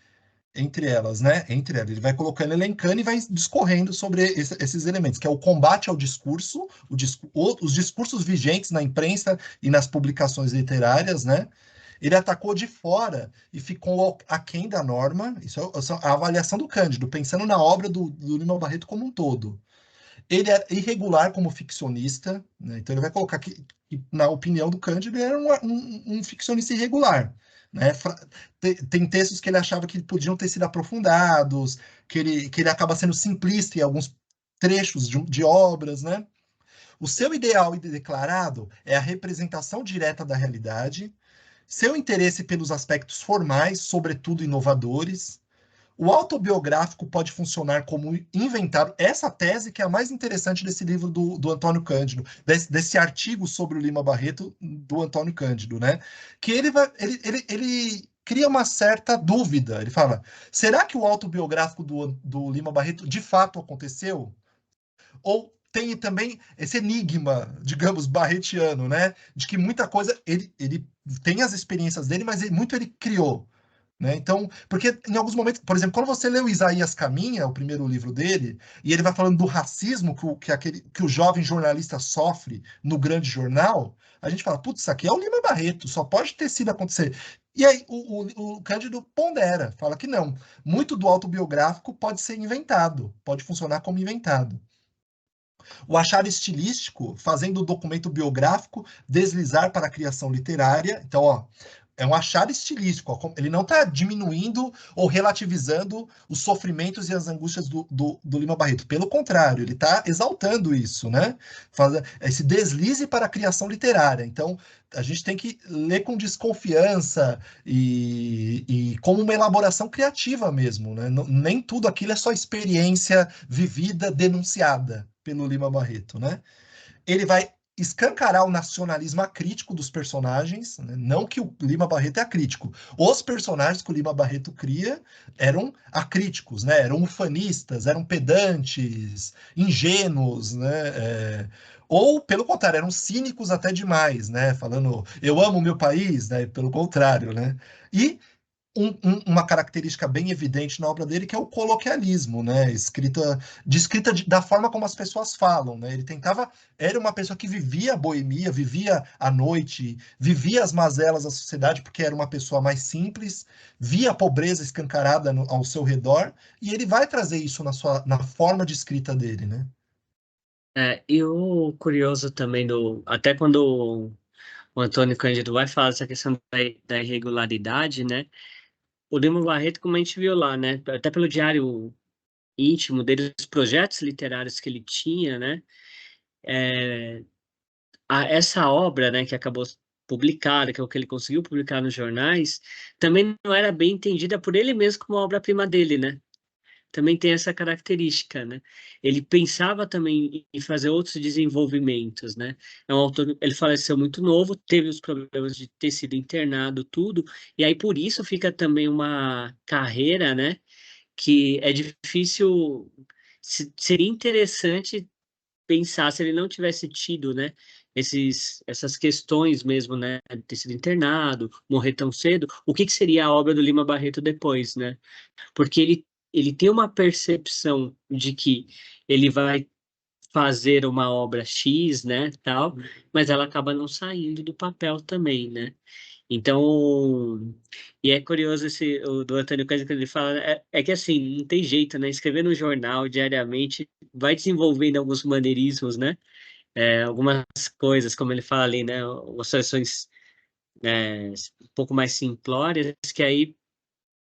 entre elas, né? Entre elas, ele vai colocando, elencando e vai discorrendo sobre esses elementos, que é o combate ao discurso, os discursos vigentes na imprensa e nas publicações literárias, né? Ele atacou de fora e ficou aquém da norma. Isso é a avaliação do Cândido, pensando na obra do Lima Barreto como um todo. Ele é irregular como ficcionista, né? Então ele vai colocar que, na opinião do Cândido, ele era um ficcionista irregular. Né? Tem textos que ele achava que podiam ter sido aprofundados, que ele acaba sendo simplista em alguns trechos de obras, né? O seu ideal declarado é a representação direta da realidade, seu interesse pelos aspectos formais, sobretudo inovadores. O autobiográfico pode funcionar como inventário. Essa tese que é a mais interessante desse livro do Antônio Cândido, desse artigo sobre o Lima Barreto do Antônio Cândido, né? Que ele cria uma certa dúvida. Ele fala: será que o autobiográfico do Lima Barreto de fato aconteceu? Ou tem também esse enigma, digamos, barretiano, né? De que muita coisa ele tem as experiências dele, mas muito ele criou. Né? Então, porque em alguns momentos, por exemplo, quando você lê o Isaías Caminha, o primeiro livro dele, e ele vai falando do racismo que o jovem jornalista sofre no grande jornal, a gente fala, putz, isso aqui é o Lima Barreto, só pode ter sido acontecer. E aí o Cândido pondera, fala que não. Muito do autobiográfico pode ser inventado, pode funcionar como inventado. O achar estilístico, fazendo o documento biográfico deslizar para a criação literária. Então, ó, é um achar estilístico. Ó, ele não está diminuindo ou relativizando os sofrimentos e as angústias do Lima Barreto. Pelo contrário, ele está exaltando isso, né? Faz esse deslize para a criação literária. Então, a gente tem que ler com desconfiança e como uma elaboração criativa mesmo, né? Nem tudo aquilo é só experiência vivida, denunciada pelo Lima Barreto, né? Ele vai escancarar o nacionalismo acrítico dos personagens, né? Não que o Lima Barreto é acrítico. Os personagens que o Lima Barreto cria eram acríticos, né? Eram ufanistas, eram pedantes, ingênuos, né? Ou, pelo contrário, eram cínicos até demais, né? Falando, eu amo o meu país, né? Pelo contrário, né? E uma característica bem evidente na obra dele, que é o coloquialismo, né? Escrita da forma como as pessoas falam, né? Ele tentava, era uma pessoa que vivia a boemia, vivia a noite, vivia as mazelas da sociedade, porque era uma pessoa mais simples, via a pobreza escancarada ao seu redor, e ele vai trazer isso na forma de escrita dele, né? E o curioso também até quando o Antônio Cândido vai falar essa questão da irregularidade, né? O Lima Barreto, como a gente viu lá, né? Até pelo diário íntimo dele, os projetos literários que ele tinha, né? É, essa obra, né, que acabou publicada, que é o que ele conseguiu publicar nos jornais, também não era bem entendida por ele mesmo como obra-prima dele, né? Também tem essa característica, né? Ele pensava também em fazer outros desenvolvimentos, né? É um autor, ele faleceu muito novo, teve os problemas de ter sido internado, tudo, e aí por isso fica também uma carreira, né? Que é difícil, seria interessante pensar se ele não tivesse tido, né? Essas questões mesmo, né? De ter sido internado, morrer tão cedo, o que que seria a obra do Lima Barreto depois, né? Porque ele tem uma percepção de que ele vai fazer uma obra X, né, tal, mas ela acaba não saindo do papel também, né? Então, e é curioso o do Antônio Cândido que ele fala, é que assim, não tem jeito, né? Escrever no jornal diariamente vai desenvolvendo alguns maneirismos, né? Algumas coisas, como ele fala ali, né? Umas sessões, um pouco mais simplórias, que aí,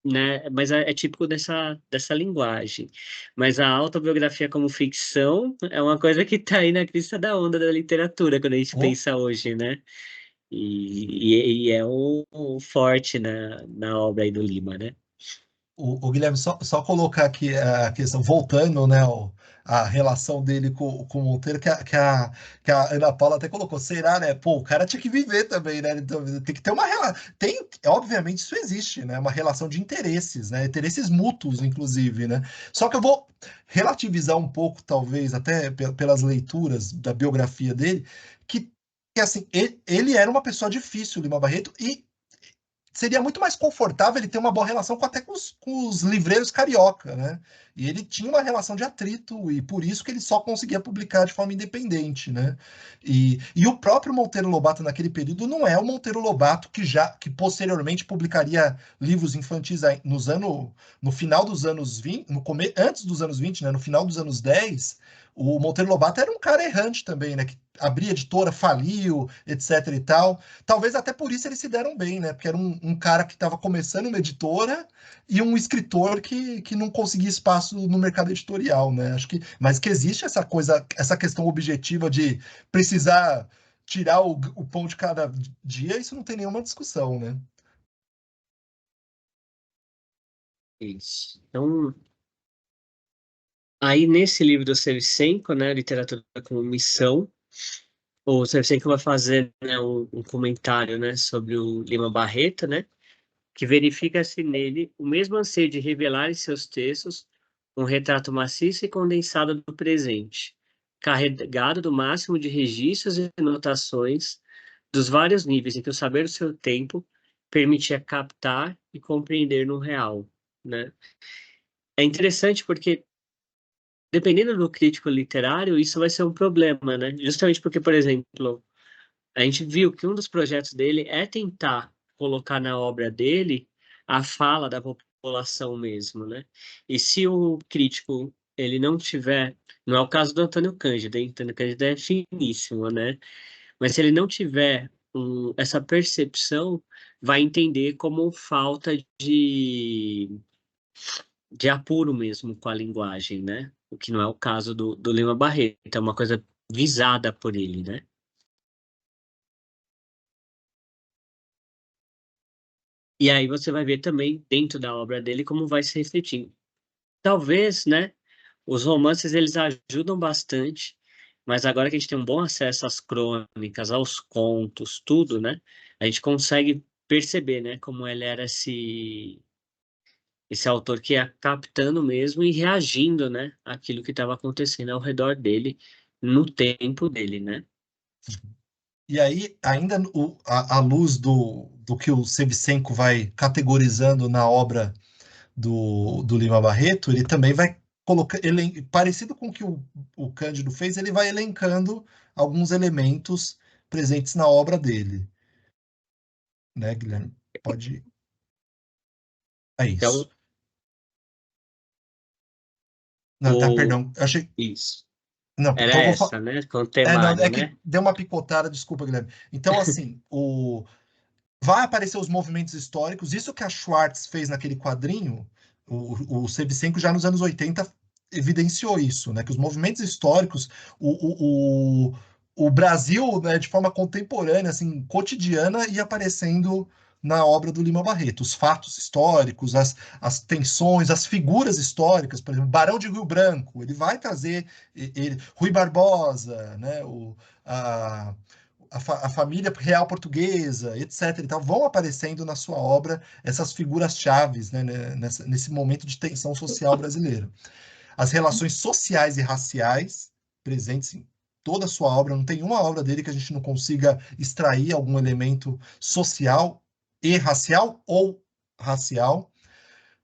né? Mas é típico dessa linguagem. Mas a autobiografia como ficção é uma coisa que está aí na crista da onda da literatura, quando a gente Ou pensa hoje, né? E é o forte na obra aí do Lima, né? o Guilherme, só colocar aqui a questão, voltando, né, a relação dele com o Monteiro, que a Ana Paula até colocou, será, né? Pô, o cara tinha que viver também, né? Então, tem que ter uma relação. Obviamente, isso existe, né? Uma relação de interesses, né? Interesses mútuos, inclusive, né? Só que eu vou relativizar um pouco, talvez, até pelas leituras da biografia dele, que assim, ele era uma pessoa difícil, Lima Barreto, e seria muito mais confortável ele ter uma boa relação até com os livreiros carioca, né? E ele tinha uma relação de atrito, e por isso que ele só conseguia publicar de forma independente, né? E o próprio Monteiro Lobato naquele período não é o Monteiro Lobato que posteriormente publicaria livros infantis no final dos anos 20, antes dos anos 20, né? No final dos anos 10, o Monteiro Lobato era um cara errante também, né? Que abria editora, faliu, etc e tal. Talvez até por isso eles se deram bem, né? Porque era um cara que estava começando uma editora e um escritor que não conseguia espaço no mercado editorial, né? Mas que existe essa coisa, essa questão objetiva de precisar tirar o pão de cada dia, isso não tem nenhuma discussão, né? Isso. Então, aí nesse livro do Shevchenko, né, Literatura como Missão, o Shevchenko vai fazer, né, um comentário, né, sobre o Lima Barreto, né, que verifica-se nele o mesmo anseio de revelar em seus textos um retrato maciço e condensado do presente, carregado do máximo de registros e anotações dos vários níveis em que o saber do seu tempo permitia captar e compreender no real, né? É interessante porque, dependendo do crítico literário, isso vai ser um problema, né? Justamente porque, por exemplo, a gente viu que um dos projetos dele é tentar colocar na obra dele a fala da população mesmo, né? E se o crítico ele não tiver, não é o caso do Antônio Cândido, hein? Antônio Cândido é finíssimo, né? Mas se ele não tiver essa percepção, vai entender como falta de apuro mesmo com a linguagem, né? O que não é o caso do Lima Barreto, é uma coisa visada por ele, né? E aí você vai ver também dentro da obra dele como vai se refletindo. Talvez, né, os romances eles ajudam bastante, mas agora que a gente tem um bom acesso às crônicas, aos contos, tudo, né, a gente consegue perceber, né, como ele era esse autor que ia captando mesmo e reagindo, né, àquilo que estava acontecendo ao redor dele no tempo dele, né? E aí, ainda à luz do que o Sevchenko vai categorizando na obra do Lima Barreto, ele também vai colocar, parecido com o que o Cândido fez, ele vai elencando alguns elementos presentes na obra dele, né, Guilherme? Pode. É isso. Então, Não, tá, o perdão. Eu achei. isso. Não, Era então eu vou falar. essa, né, com o Não, temário, é que né? deu uma picotada, desculpa, Guilherme. Então, assim, vai aparecer os movimentos históricos. Isso que a Schwartz fez naquele quadrinho, o Shevchenko já nos anos 80 evidenciou isso, né? Que os movimentos históricos, o Brasil, né, de forma contemporânea, assim, cotidiana, ia aparecendo na obra do Lima Barreto. Os fatos históricos, as tensões, as figuras históricas, por exemplo, Barão de Rio Branco, ele vai trazer Rui Barbosa, né? A, a família real portuguesa, etc. Então, vão aparecendo na sua obra essas figuras chaves, né, nesse momento de tensão social brasileira. As relações sociais e raciais presentes em toda a sua obra, não tem uma obra dele que a gente não consiga extrair algum elemento social e racial ou racial.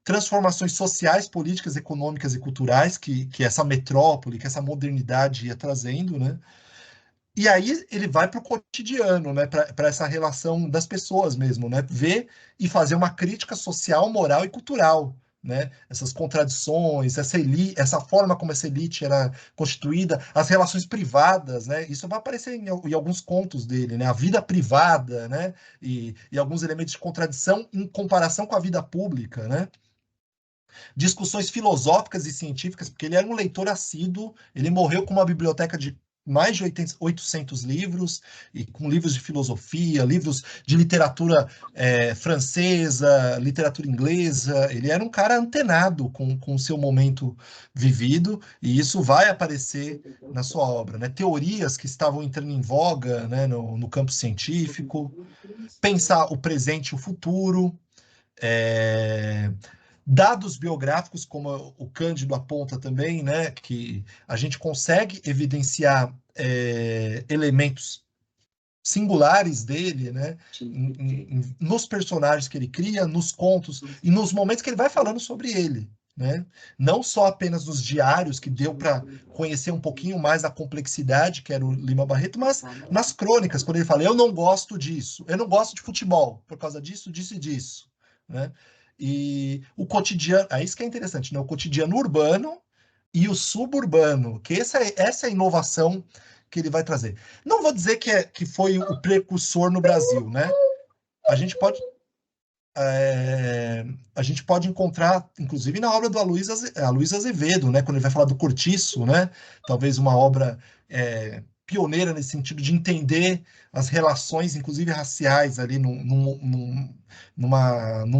Transformações sociais, políticas, econômicas e culturais que essa metrópole, que essa modernidade ia trazendo, né? E aí ele vai para o cotidiano, né? Para essa relação das pessoas mesmo, né? Ver e fazer uma crítica social, moral e cultural, né? Essas contradições, essa forma como essa elite era constituída, as relações privadas, né? Isso vai aparecer em alguns contos dele, né? A vida privada, né? E alguns elementos de contradição em comparação com a vida pública, né? Discussões filosóficas e científicas, porque ele era um leitor assíduo, ele morreu com uma biblioteca de mais de 800 livros, e com livros de filosofia, livros de literatura francesa, literatura inglesa. Ele era um cara antenado com o seu momento vivido, e isso vai aparecer na sua obra, né? Teorias que estavam entrando em voga, né, no campo científico, pensar o presente e o futuro, é, dados biográficos, como o Cândido aponta também, né, que a gente consegue evidenciar elementos singulares dele, né? Nos personagens que ele cria, nos contos e nos momentos que ele vai falando sobre ele, né? Não só apenas nos diários, que deu para conhecer um pouquinho mais a complexidade que era o Lima Barreto, mas nas crônicas, quando ele fala, eu não gosto disso, eu não gosto de futebol, por causa disso, disso e disso, né? E o cotidiano, é isso que é interessante, né? O cotidiano urbano e o suburbano, que essa é a inovação que ele vai trazer. Não vou dizer que foi o precursor no Brasil, né? A gente pode, a gente pode encontrar, inclusive na obra do Aloysio Azevedo, né? Quando ele vai falar do Cortiço, né? Talvez uma obra pioneira nesse sentido de entender as relações, inclusive raciais, ali num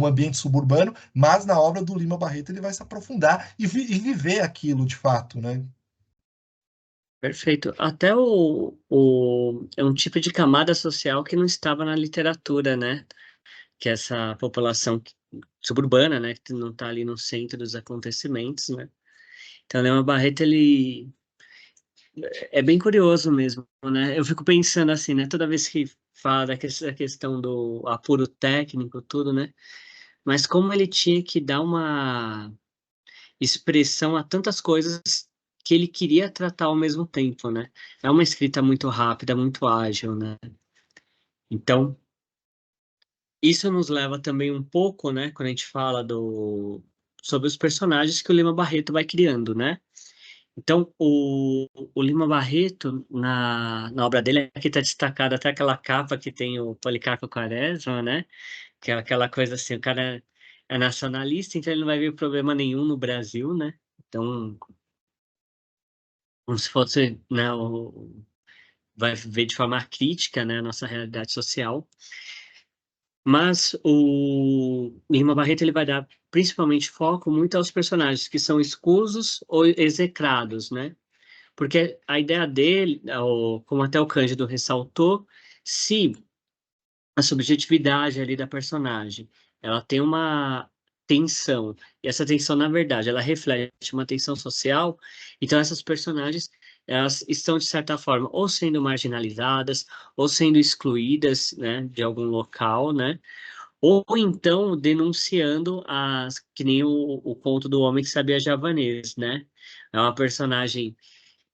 ambiente suburbano, mas na obra do Lima Barreto ele vai se aprofundar e viver aquilo de fato, né? Perfeito. Até é um tipo de camada social que não estava na literatura, né? Que é essa população suburbana, né? Que não está ali no centro dos acontecimentos, né? Então, Lema Barreto, ele é bem curioso mesmo, né? Eu fico pensando assim, né? Toda vez que fala da questão do apuro técnico, tudo, né? Mas como ele tinha que dar uma expressão a tantas coisas que ele queria tratar ao mesmo tempo, né? É uma escrita muito rápida, muito ágil, né? Então, isso nos leva também um pouco, né? Quando a gente fala sobre os personagens que o Lima Barreto vai criando, né? Então, o Lima Barreto, na obra dele, aqui está destacada até aquela capa que tem o Policarpo Quaresma, né? Que é aquela coisa assim, o cara é nacionalista, então ele não vai ver problema nenhum no Brasil, né? Então, como se fosse, né, vai ver de forma crítica, né, a nossa realidade social. Mas o Lima Barreto ele vai dar principalmente foco muito aos personagens que são escusos ou execrados, né? Porque a ideia dele, como até o Cândido ressaltou, se a subjetividade ali da personagem, ela tem uma tensão, e essa tensão, na verdade, ela reflete uma tensão social, então essas personagens, elas estão, de certa forma, ou sendo marginalizadas, ou sendo excluídas, né, de algum local, né, ou então denunciando que nem o conto do homem que sabia javanês, né, é uma personagem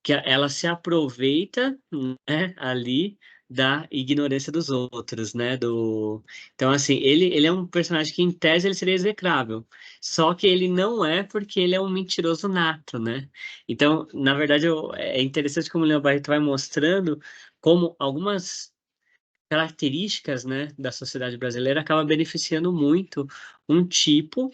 que ela se aproveita, né, ali da ignorância dos outros, né, Então, assim, ele é um personagem que, em tese, ele seria execrável, só que ele não é porque ele é um mentiroso nato, né? Então, na verdade, é interessante como o Leão Barreto vai mostrando como algumas características, né, da sociedade brasileira acabam beneficiando muito um tipo,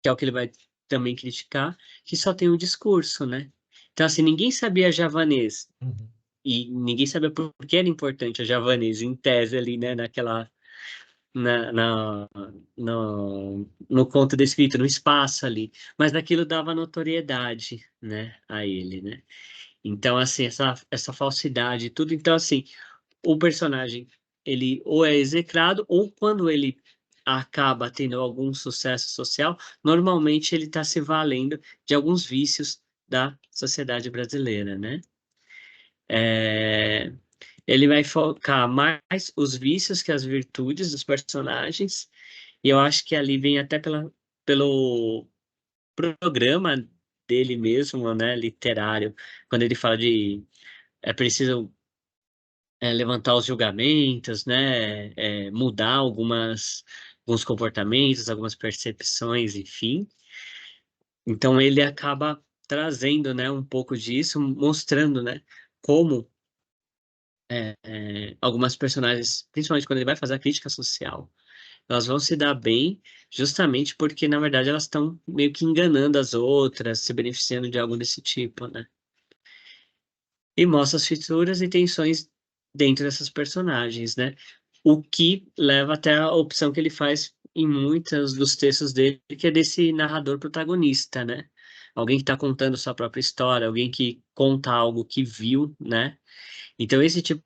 que é o que ele vai também criticar, que só tem um discurso, né? Então, assim, ninguém sabia javanês, Uhum. e ninguém sabia por que era importante a javanês, em tese ali, né, na, na, no conto descrito, no espaço ali, mas aquilo dava notoriedade, né, a ele, né? Então, assim, essa falsidade, e tudo, então, assim, o personagem, ele ou é execrado, ou quando ele acaba tendo algum sucesso social, normalmente ele está se valendo de alguns vícios da sociedade brasileira, né? É, ele vai focar mais os vícios que as virtudes dos personagens, e eu acho que ali vem até pelo programa dele mesmo, né, literário, quando ele fala de é preciso levantar os julgamentos, né, mudar alguns comportamentos, algumas percepções, enfim. Então ele acaba trazendo, né, um pouco disso, mostrando, né, como algumas personagens, principalmente quando ele vai fazer a crítica social, elas vão se dar bem justamente porque, na verdade, elas estão meio que enganando as outras, se beneficiando de algo desse tipo, né? E mostra as fissuras e tensões dentro dessas personagens, né? O que leva até a opção que ele faz em muitos dos textos dele, que é desse narrador protagonista, né? Alguém que está contando sua própria história, alguém que conta algo que viu, né? Então, esse tipo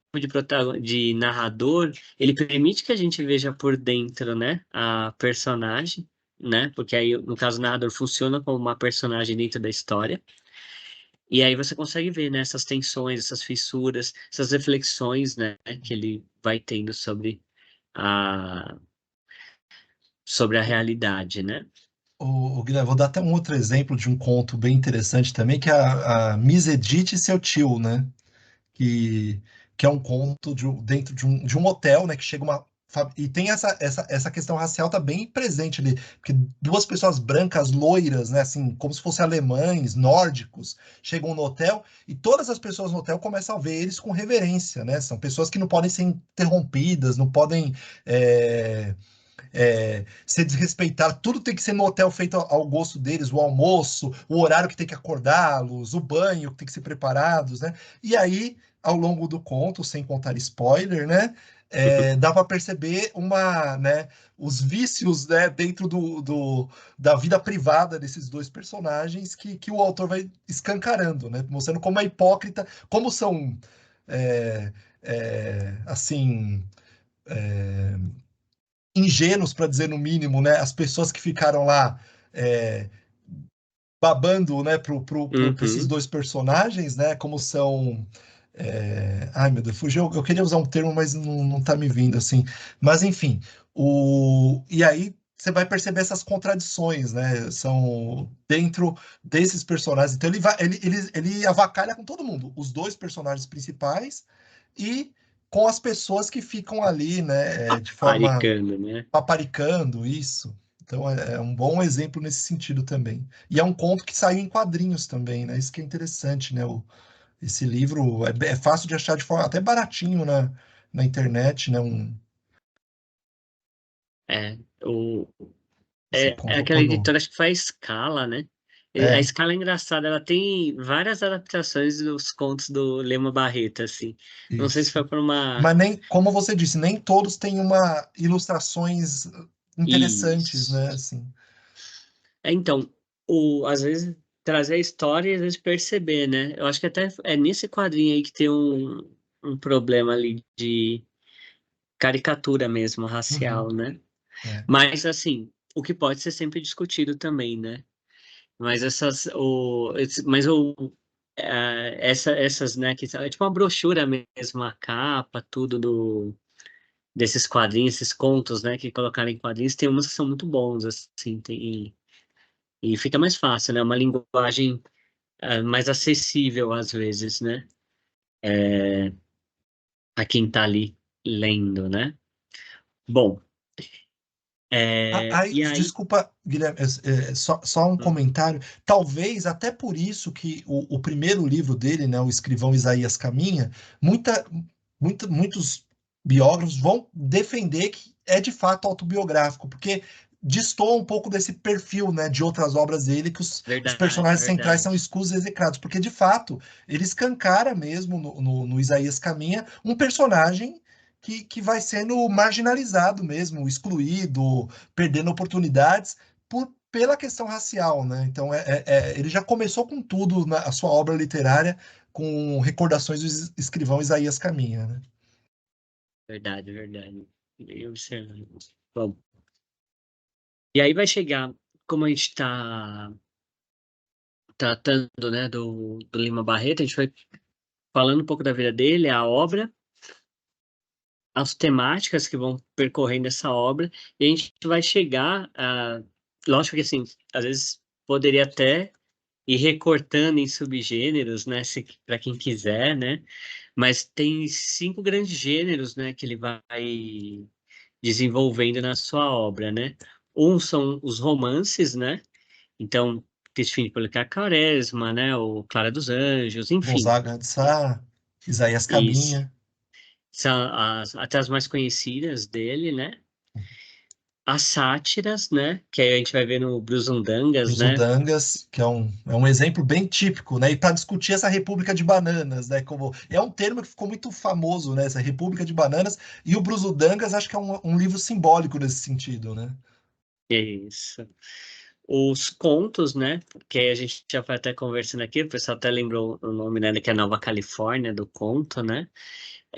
de narrador, ele permite que a gente veja por dentro, né, a personagem, né? Porque aí, no caso, o narrador funciona como uma personagem dentro da história. E aí você consegue ver, né, essas tensões, essas fissuras, essas reflexões, né, que ele vai tendo a, sobre a realidade, né? O Guilherme, vou dar até um outro exemplo de um conto bem interessante também, que é a Miss Edith e seu tio, né? Que, que é um conto dentro de um hotel, né? Que chega uma. E tem essa questão racial tá bem presente ali, porque duas pessoas brancas, loiras, né, assim, como se fossem alemães, nórdicos, chegam no hotel e todas as pessoas no hotel começam a ver eles com reverência, né? São pessoas que não podem ser interrompidas, não podem é, ser desrespeitado, tudo tem que ser no hotel feito ao gosto deles, o almoço, o horário que tem que acordá-los, o banho que tem que ser preparados, né? E aí, ao longo do conto, sem contar spoiler, né? Dá para perceber né, os vícios, né, dentro da vida privada desses dois personagens que o autor vai escancarando, né, mostrando como é hipócrita, como são é, assim ingênuos, para dizer no mínimo, né? As pessoas que ficaram lá é, babando, né, pra esses Uhum. dois personagens, né? Como são. Ai, meu Deus, fugiu. Eu queria usar um termo, mas não tá me vindo assim. Mas, enfim, e aí você vai perceber essas contradições, né? São dentro desses personagens. Então, ele avacalha com todo mundo, os dois personagens principais e com as pessoas que ficam ali, né, de forma Paparicando, né? paparicando isso. Então é um bom exemplo nesse sentido também. E é um conto que saiu em quadrinhos também, né? Isso que é interessante, né? Esse livro é fácil de achar de forma até baratinho na internet, né? É, o, Esse é conto aquela quando editora, acho que faz Scala, né? A é Scala é engraçada, ela tem várias adaptações dos contos do Lema Barreto, assim. Não sei se isso. foi por uma... Mas nem, como você disse, nem todos têm uma ilustrações interessantes, né? Isso. Assim. Então, às vezes trazer a história e às vezes perceber, né? Eu acho que até é nesse quadrinho aí que tem um problema ali de caricatura mesmo, racial, Uhum, né? é. Mas, assim, o que pode ser sempre discutido também, né? Mas essas, né, que são, é tipo uma brochura mesmo, a capa, tudo desses quadrinhos, esses contos, né, que colocaram em quadrinhos, tem umas que são muito bons, assim, e fica mais fácil, né? Uma linguagem mais acessível às vezes, né? A quem tá ali lendo, né? Bom, Aí, e aí, desculpa, Guilherme, só um uhum, comentário. Talvez até por isso que o primeiro livro dele, né, o Escrivão Isaías Caminha, muitos biógrafos vão defender que é de fato autobiográfico, porque destoa um pouco desse perfil, né, de outras obras dele, que os verdade, personagens centrais são verdade, escusos e execrados, porque de fato ele escancara mesmo no Isaías Caminha um personagem que vai sendo marginalizado mesmo, excluído, perdendo oportunidades pela questão racial, né? Então ele já começou com tudo na sua obra literária, com recordações do escrivão Isaías Caminha, né? verdade, verdade. Bem observado. Bom, e aí vai chegar, como a gente está tratando, né, do Lima Barreto, a gente vai falando um pouco da vida dele, a obra, as temáticas que vão percorrendo essa obra, e a gente vai chegar a... Lógico que, assim, às vezes poderia até ir recortando em subgêneros, né, se, para quem quiser, né, mas tem 5 grandes gêneros, né, que ele vai desenvolvendo na sua obra, né. Um são os romances, né, então, Cristina Policar Quaresma, né, o Clara dos Anjos, enfim, Gonzaga de Sá, Isaías isso. Caminha, São até as mais conhecidas dele, né? As sátiras, né? Que aí a gente vai ver no Brusundangas, os né? Udangas, que é um exemplo bem típico, né? E para discutir essa República de Bananas, né? Como, é um termo que ficou muito famoso, né? Essa República de Bananas, e o Brusudangas acho que é um livro simbólico nesse sentido, né? Isso. Os contos, né? Que aí a gente já foi até conversando aqui, o pessoal até lembrou o nome, né? Que é Nova Califórnia, do conto, né?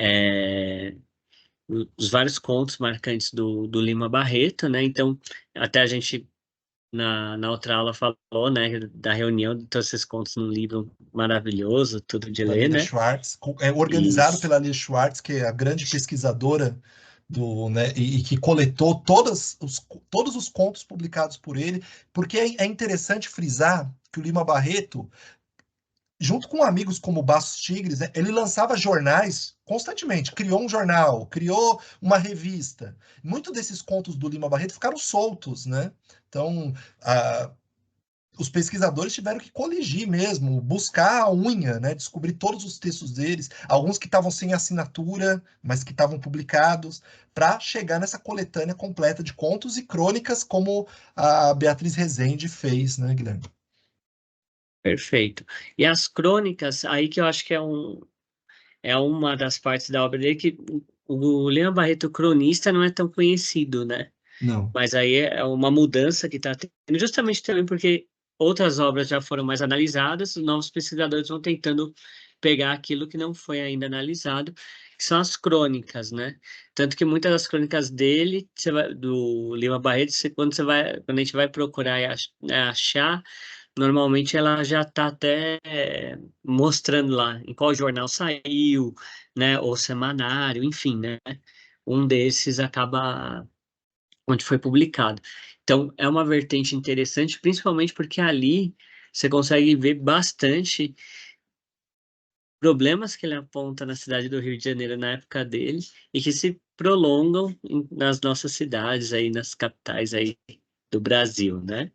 É, os vários contos marcantes do Lima Barreto, né? Então, até a gente na outra aula falou, né, da reunião de todos esses contos num livro maravilhoso, tudo de Da ler, Lilia né? Schwartz, organizado Isso. pela Lilia Schwartz, que é a grande pesquisadora né, e que coletou todos os contos publicados por ele, porque é interessante frisar que o Lima Barreto, junto com amigos como Bastos Tigres, né, ele lançava jornais constantemente, criou um jornal, criou uma revista. Muitos desses contos do Lima Barreto ficaram soltos, né? Então, os pesquisadores tiveram que coligir mesmo, buscar a unha, né? Descobrir todos os textos deles, alguns que estavam sem assinatura, mas que estavam publicados, para chegar nessa coletânea completa de contos e crônicas, como a Beatriz Rezende fez, né, Guilherme? Perfeito. E as crônicas, aí que eu acho que é uma das partes da obra dele que o Leão Barreto cronista não é tão conhecido, né? Não. Mas aí é uma mudança que está tendo, justamente também porque outras obras já foram mais analisadas, os novos pesquisadores vão tentando pegar aquilo que não foi ainda analisado, que são as crônicas, né? Tanto que muitas das crônicas dele, do Lima Barreto, quando a gente vai procurar e achar, normalmente ela já está até mostrando lá em qual jornal saiu, né? Ou semanário, enfim, né? Um desses acaba onde foi publicado. Então, é uma vertente interessante, principalmente porque ali você consegue ver bastante problemas que ele aponta na cidade do Rio de Janeiro na época dele e que se prolongam nas nossas cidades aí, nas capitais aí do Brasil, né?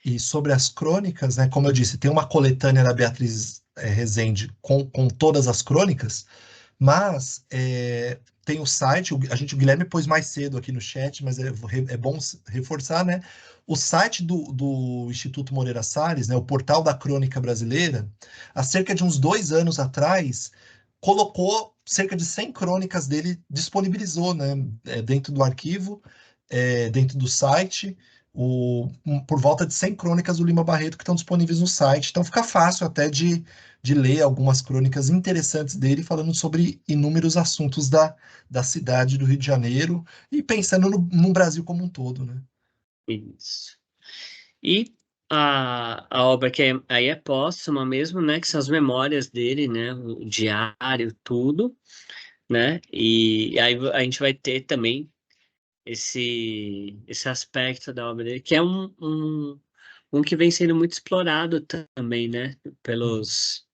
E sobre as crônicas, né, como eu disse, tem uma coletânea da Beatriz Rezende com todas as crônicas, mas tem o site, o Guilherme pôs mais cedo aqui no chat, mas é bom reforçar, né? O site do Instituto Moreira Salles, né, o Portal da Crônica Brasileira, há cerca de uns 2 anos atrás, colocou cerca de 100 crônicas dele, disponibilizou, né, dentro do arquivo, dentro do site, por volta de 100 crônicas do Lima Barreto que estão disponíveis no site. Então fica fácil até de ler algumas crônicas interessantes dele, falando sobre inúmeros assuntos da cidade do Rio de Janeiro e pensando no Brasil como um todo, né? Isso. E a obra que aí é póstuma mesmo, né? Que são as memórias dele, né? O diário, tudo, né? E aí a gente vai ter também esse aspecto da obra dele, que é um que vem sendo muito explorado também, né? Uhum. Pelos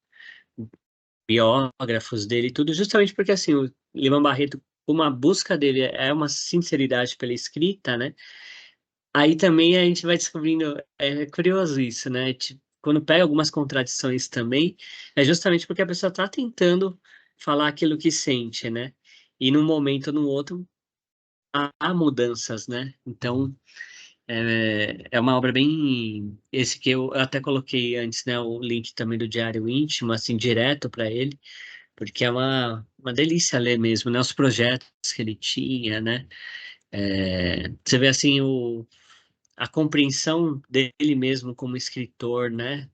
biógrafos dele e tudo, justamente porque assim, o Lima Barreto, uma busca dele é uma sinceridade pela escrita, né? Aí também a gente vai descobrindo, é curioso isso, né? Tipo, quando pega algumas contradições também, é justamente porque a pessoa está tentando falar aquilo que sente, né? E num momento ou no outro há mudanças, né? Uhum. Então, é uma obra bem. Esse que eu até coloquei antes, né? O link também do Diário Íntimo, assim, direto para ele, porque é uma delícia ler mesmo, né? Os projetos que ele tinha, né? Você vê assim a compreensão dele mesmo como escritor, né?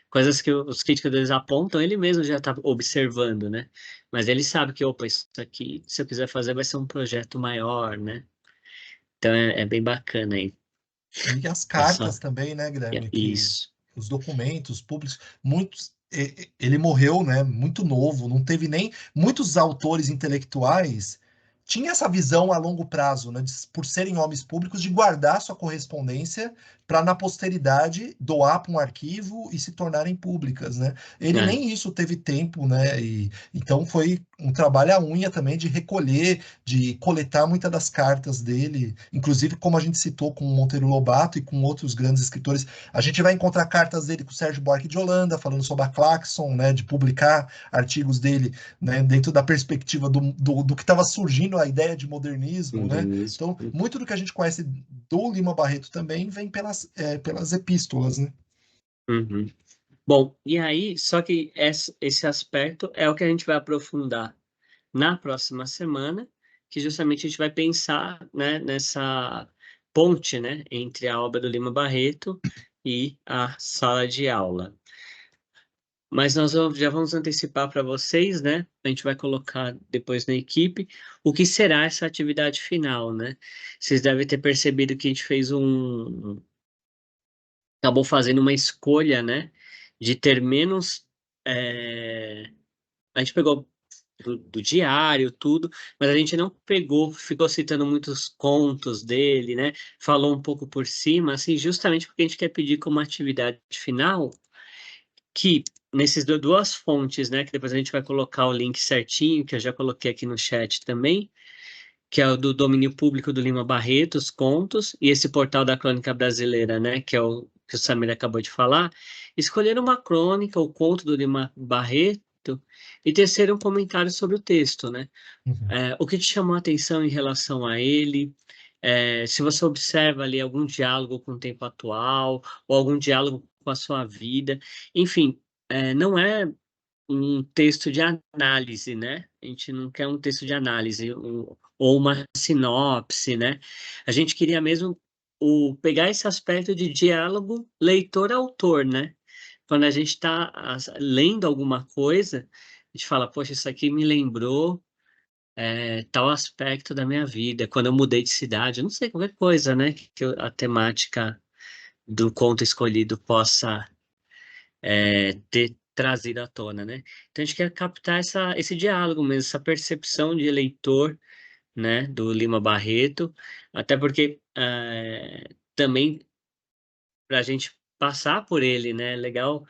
Coisas que os críticos deles apontam, ele mesmo já está observando, né? Mas ele sabe que, opa, isso aqui, se eu quiser fazer, vai ser um projeto maior, né? Então é bem bacana aí. E as Essa, cartas também, né, Guilherme? Que isso. os documentos públicos, muitos. Ele morreu, né, muito novo, não teve nem. Muitos autores intelectuais tinham essa visão a longo prazo, né, por serem homens públicos, de guardar sua correspondência para na posteridade doar para um arquivo e se tornarem públicas, né? Ele É. nem isso teve tempo, né? E então foi um trabalho à unha também de recolher, de coletar muitas das cartas dele, inclusive como a gente citou com o Monteiro Lobato e com outros grandes escritores. A gente vai encontrar cartas dele com o Sérgio Buarque de Holanda, falando sobre a Claxon, né, de publicar artigos dele, né, dentro da perspectiva do que estava surgindo a ideia de modernismo, né? Modernismo. Então, muito do que a gente conhece do Lima Barreto também vem pelas epístolas, né? Uhum. Bom, e aí, só que esse aspecto é o que a gente vai aprofundar na próxima semana, que justamente a gente vai pensar, né, nessa ponte, né, entre a obra do Lima Barreto e a sala de aula. Mas já vamos antecipar para vocês, né? A gente vai colocar depois na equipe o que será essa atividade final, né? Vocês devem ter percebido que a gente fez acabou fazendo uma escolha, né, de ter menos. é, A gente pegou do diário, tudo, mas a gente não pegou, ficou citando muitos contos dele, né? Falou um pouco por cima, assim, justamente porque a gente quer pedir como atividade final que nesses duas fontes, né, que depois a gente vai colocar o link certinho, que eu já coloquei aqui no chat também, que é o do domínio público do Lima Barreto, os contos, e esse portal da Crônica Brasileira, né, que é o que o Samir acabou de falar, escolher uma crônica, o conto do Lima Barreto, e tecer um comentário sobre o texto, né? Uhum. O que te chamou a atenção em relação a ele? Se você observa ali algum diálogo com o tempo atual, ou algum diálogo com a sua vida, enfim, não é um texto de análise, né? A gente não quer um texto de análise ou uma sinopse, né? A gente queria mesmo pegar esse aspecto de diálogo leitor-autor, né? Quando a gente está lendo alguma coisa, a gente fala, poxa, isso aqui me lembrou tal aspecto da minha vida, quando eu mudei de cidade, eu não sei, qualquer coisa, né? Que a temática do conto escolhido possa ter trazido à tona, né? Então a gente quer captar esse diálogo mesmo, essa percepção de leitor, né, do Lima Barreto, até porque também para a gente passar por ele, né, legal,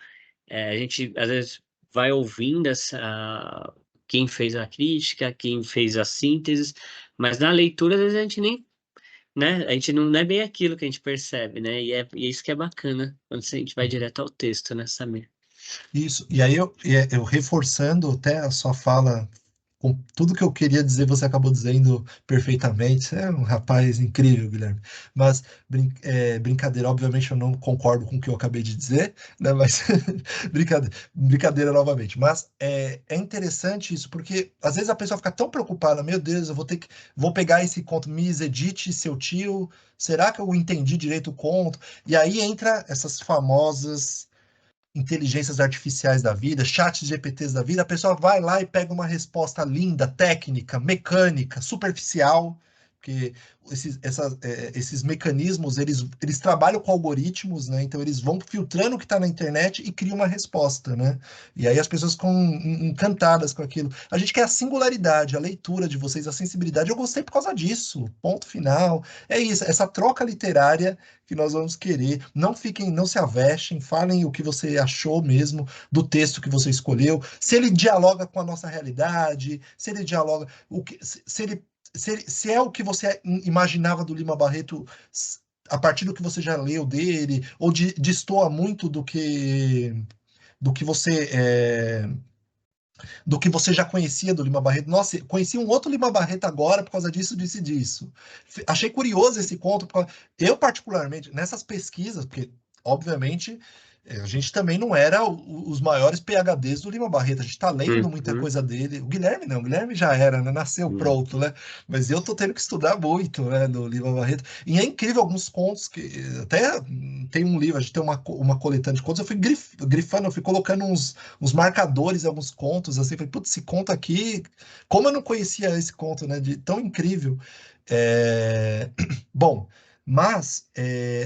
a gente às vezes vai ouvindo quem fez a crítica, quem fez a síntese, mas na leitura às vezes a gente nem, né, a gente não é bem aquilo que a gente percebe, né, e é isso que é bacana, quando a gente vai direto ao texto, né, Samir? Isso, e aí eu reforçando até a sua fala, com tudo que eu queria dizer, você acabou dizendo perfeitamente. Você é um rapaz incrível, Guilherme. Mas, brincadeira, obviamente eu não concordo com o que eu acabei de dizer, né? Mas, brincadeira novamente. Mas é interessante isso, porque às vezes a pessoa fica tão preocupada, meu Deus, vou pegar esse conto, Miss Edith, seu tio, será que eu entendi direito o conto? E aí entra essas famosas inteligências artificiais da vida, chats GPTs da vida, a pessoa vai lá e pega uma resposta linda, técnica, mecânica, superficial, porque esses mecanismos, eles trabalham com algoritmos, né? Então eles vão filtrando o que está na internet e criam uma resposta, né? E aí as pessoas ficam encantadas com aquilo. A gente quer a singularidade, a leitura de vocês, a sensibilidade. Eu gostei por causa disso. Ponto final. É isso, essa troca literária que nós vamos querer. Não fiquem, não se avestem, falem o que você achou mesmo do texto que você escolheu, se ele dialoga com a nossa realidade, se ele dialoga, se é o que você imaginava do Lima Barreto a partir do que você já leu dele, ou destoa muito do que você do que você já conhecia do Lima Barreto. Nossa, conheci um outro Lima Barreto agora por causa disso, disso e disso. Achei curioso esse conto. Eu, particularmente, nessas pesquisas, porque, obviamente, a gente também não era os maiores PhDs do Lima Barreto. A gente está lendo muita Uhum. coisa dele. O Guilherme não, o Guilherme já era, né? Nasceu Uhum. pronto, né? Mas eu tô tendo que estudar muito, né, do Lima Barreto. E é incrível alguns contos que até tem um livro, a gente tem uma coletânea de contos. Eu fui grifando, eu fui colocando uns marcadores, alguns contos, assim, falei, putz, esse conto aqui, como eu não conhecia esse conto, né, de tão incrível. Bom, mas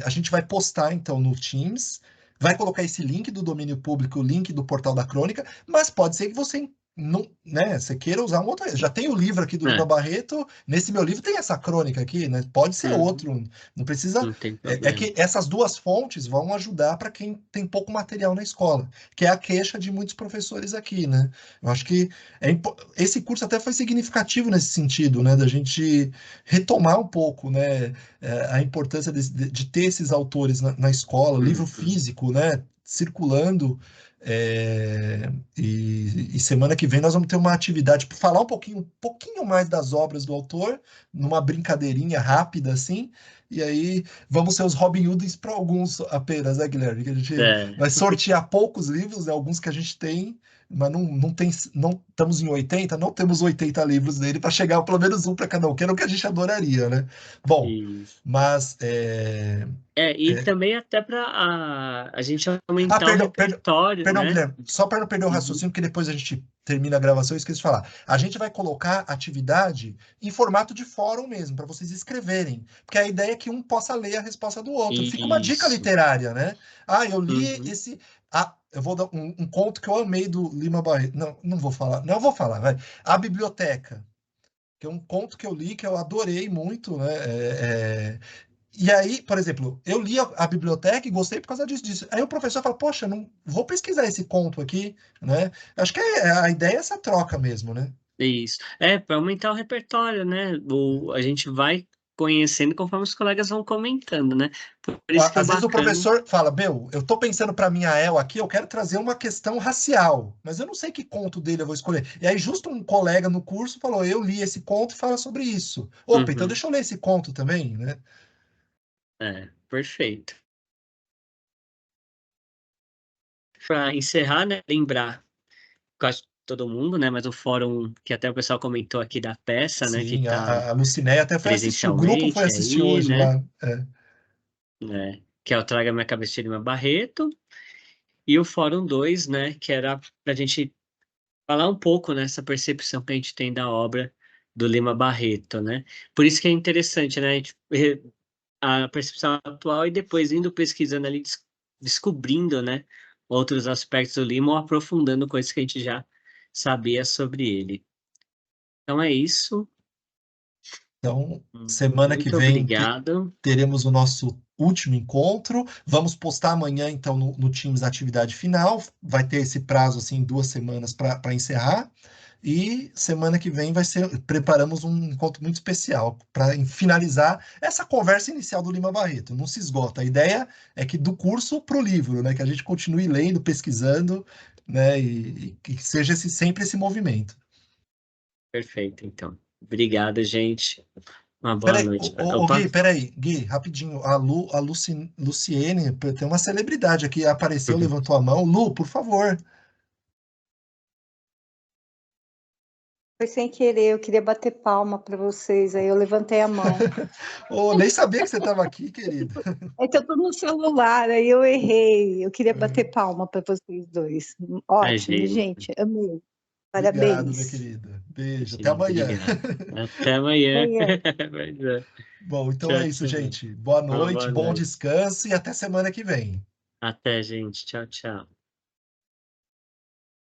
a gente vai postar, então, no Teams, vai colocar esse link do domínio público, o link do Portal da Crônica, mas pode ser que você não, né, você queira usar um outro. Já tem o livro aqui do Lima É. Barreto, nesse meu livro tem essa crônica aqui, né? Pode ser Uhum. outro, não precisa. Não tem É problema. que essas duas fontes vão ajudar para quem tem pouco material na escola, que é a queixa de muitos professores aqui, né? Eu acho que esse curso até foi significativo nesse sentido, né? Da gente retomar um pouco, né? A importância de ter esses autores na escola, livro Uhum. físico, né? Circulando. E semana que vem nós vamos ter uma atividade para falar um pouquinho mais das obras do autor, numa brincadeirinha rápida assim. E aí vamos ser os Robin Hoods para alguns apenas, né, Guilherme? Que a gente É. vai sortear poucos livros, né, alguns que a gente tem, mas não tem, não estamos em 80, não temos 80 livros dele para chegar pelo menos um para cada um, que era o que a gente adoraria, né? Bom, Isso. mas E também até para a gente aumentar o perdão, repertório, perdão, né? Guilherme, só para não perder o Uhum. raciocínio, porque depois a gente termina a gravação, eu esqueci de falar. A gente vai colocar atividade em formato de fórum mesmo, para vocês escreverem, porque a ideia é que um possa ler a resposta do outro. Fica uma dica Isso. literária, né? Ah, eu li Uhum. esse. Ah, eu vou dar um conto que eu amei do Lima Barreto. Não, não vou falar. Não, eu vou falar, vai. A Biblioteca, que é um conto que eu li que eu adorei muito, né? E aí, por exemplo, eu li a biblioteca e gostei por causa disso. Aí o professor fala, poxa, não vou pesquisar esse conto aqui, né? Acho que a ideia é essa troca mesmo, né? Isso. Para aumentar o repertório, né? A gente vai conhecendo conforme os colegas vão comentando, né? Por isso que é Às vezes o bacana. professor fala, meu, eu tô pensando para minha El aqui, eu quero trazer uma questão racial, mas eu não sei que conto dele eu vou escolher. E aí justo um colega no curso falou, eu li esse conto e fala sobre isso. Opa, então Uhum. deixa eu ler esse conto também, né? Perfeito. Para encerrar, né? Lembrar, quase todo mundo, né? Mas o fórum que até o pessoal comentou aqui da peça, né? Que Sim, está a Lucinéia até foi assistir, o grupo foi presencialmente assistir aí, hoje né? lá. Que é o Traga Minha Cabeça de Lima Barreto. E o Fórum 2, né? Que era para a gente falar um pouco nessa percepção que a gente tem da obra do Lima Barreto, né? Por isso que é interessante, né? A percepção atual e depois indo pesquisando ali, descobrindo, né? Outros aspectos do Lima ou aprofundando coisas que a gente já sabia sobre ele. Então é isso. Então, semana que Muito vem obrigado. teremos o nosso último encontro. Vamos postar amanhã, então, no Teams a atividade final. Vai ter esse prazo, assim, 2 semanas para encerrar. E semana que vem preparamos um encontro muito especial para finalizar essa conversa inicial do Lima Barreto. Não se esgota. A ideia é que do curso para o livro, né? Que a gente continue lendo, pesquisando, né? E que seja sempre esse movimento. Perfeito, então. Obrigado, gente. Uma boa Peraí, noite. Gui, Opa. peraí, Gui, rapidinho. A Luciene, tem uma celebridade aqui, apareceu, levantou a mão. Lu, por favor. Foi sem querer, eu queria bater palma para vocês, aí eu levantei a mão. Oh, nem sabia que você estava aqui, querido. É que eu tô no celular, aí eu errei. Eu queria bater palma para vocês dois. Ótimo, Imagina. gente, amei. Obrigado, minha Parabéns. querida. Beijo, até Imagina, amanhã. obrigado. Até amanhã. Amanhã. Pois é. Bom, então é Tchau, isso, tchau. gente. Boa Uma noite, boa bom noite. descanso e até semana que vem. Até, gente. Tchau, tchau.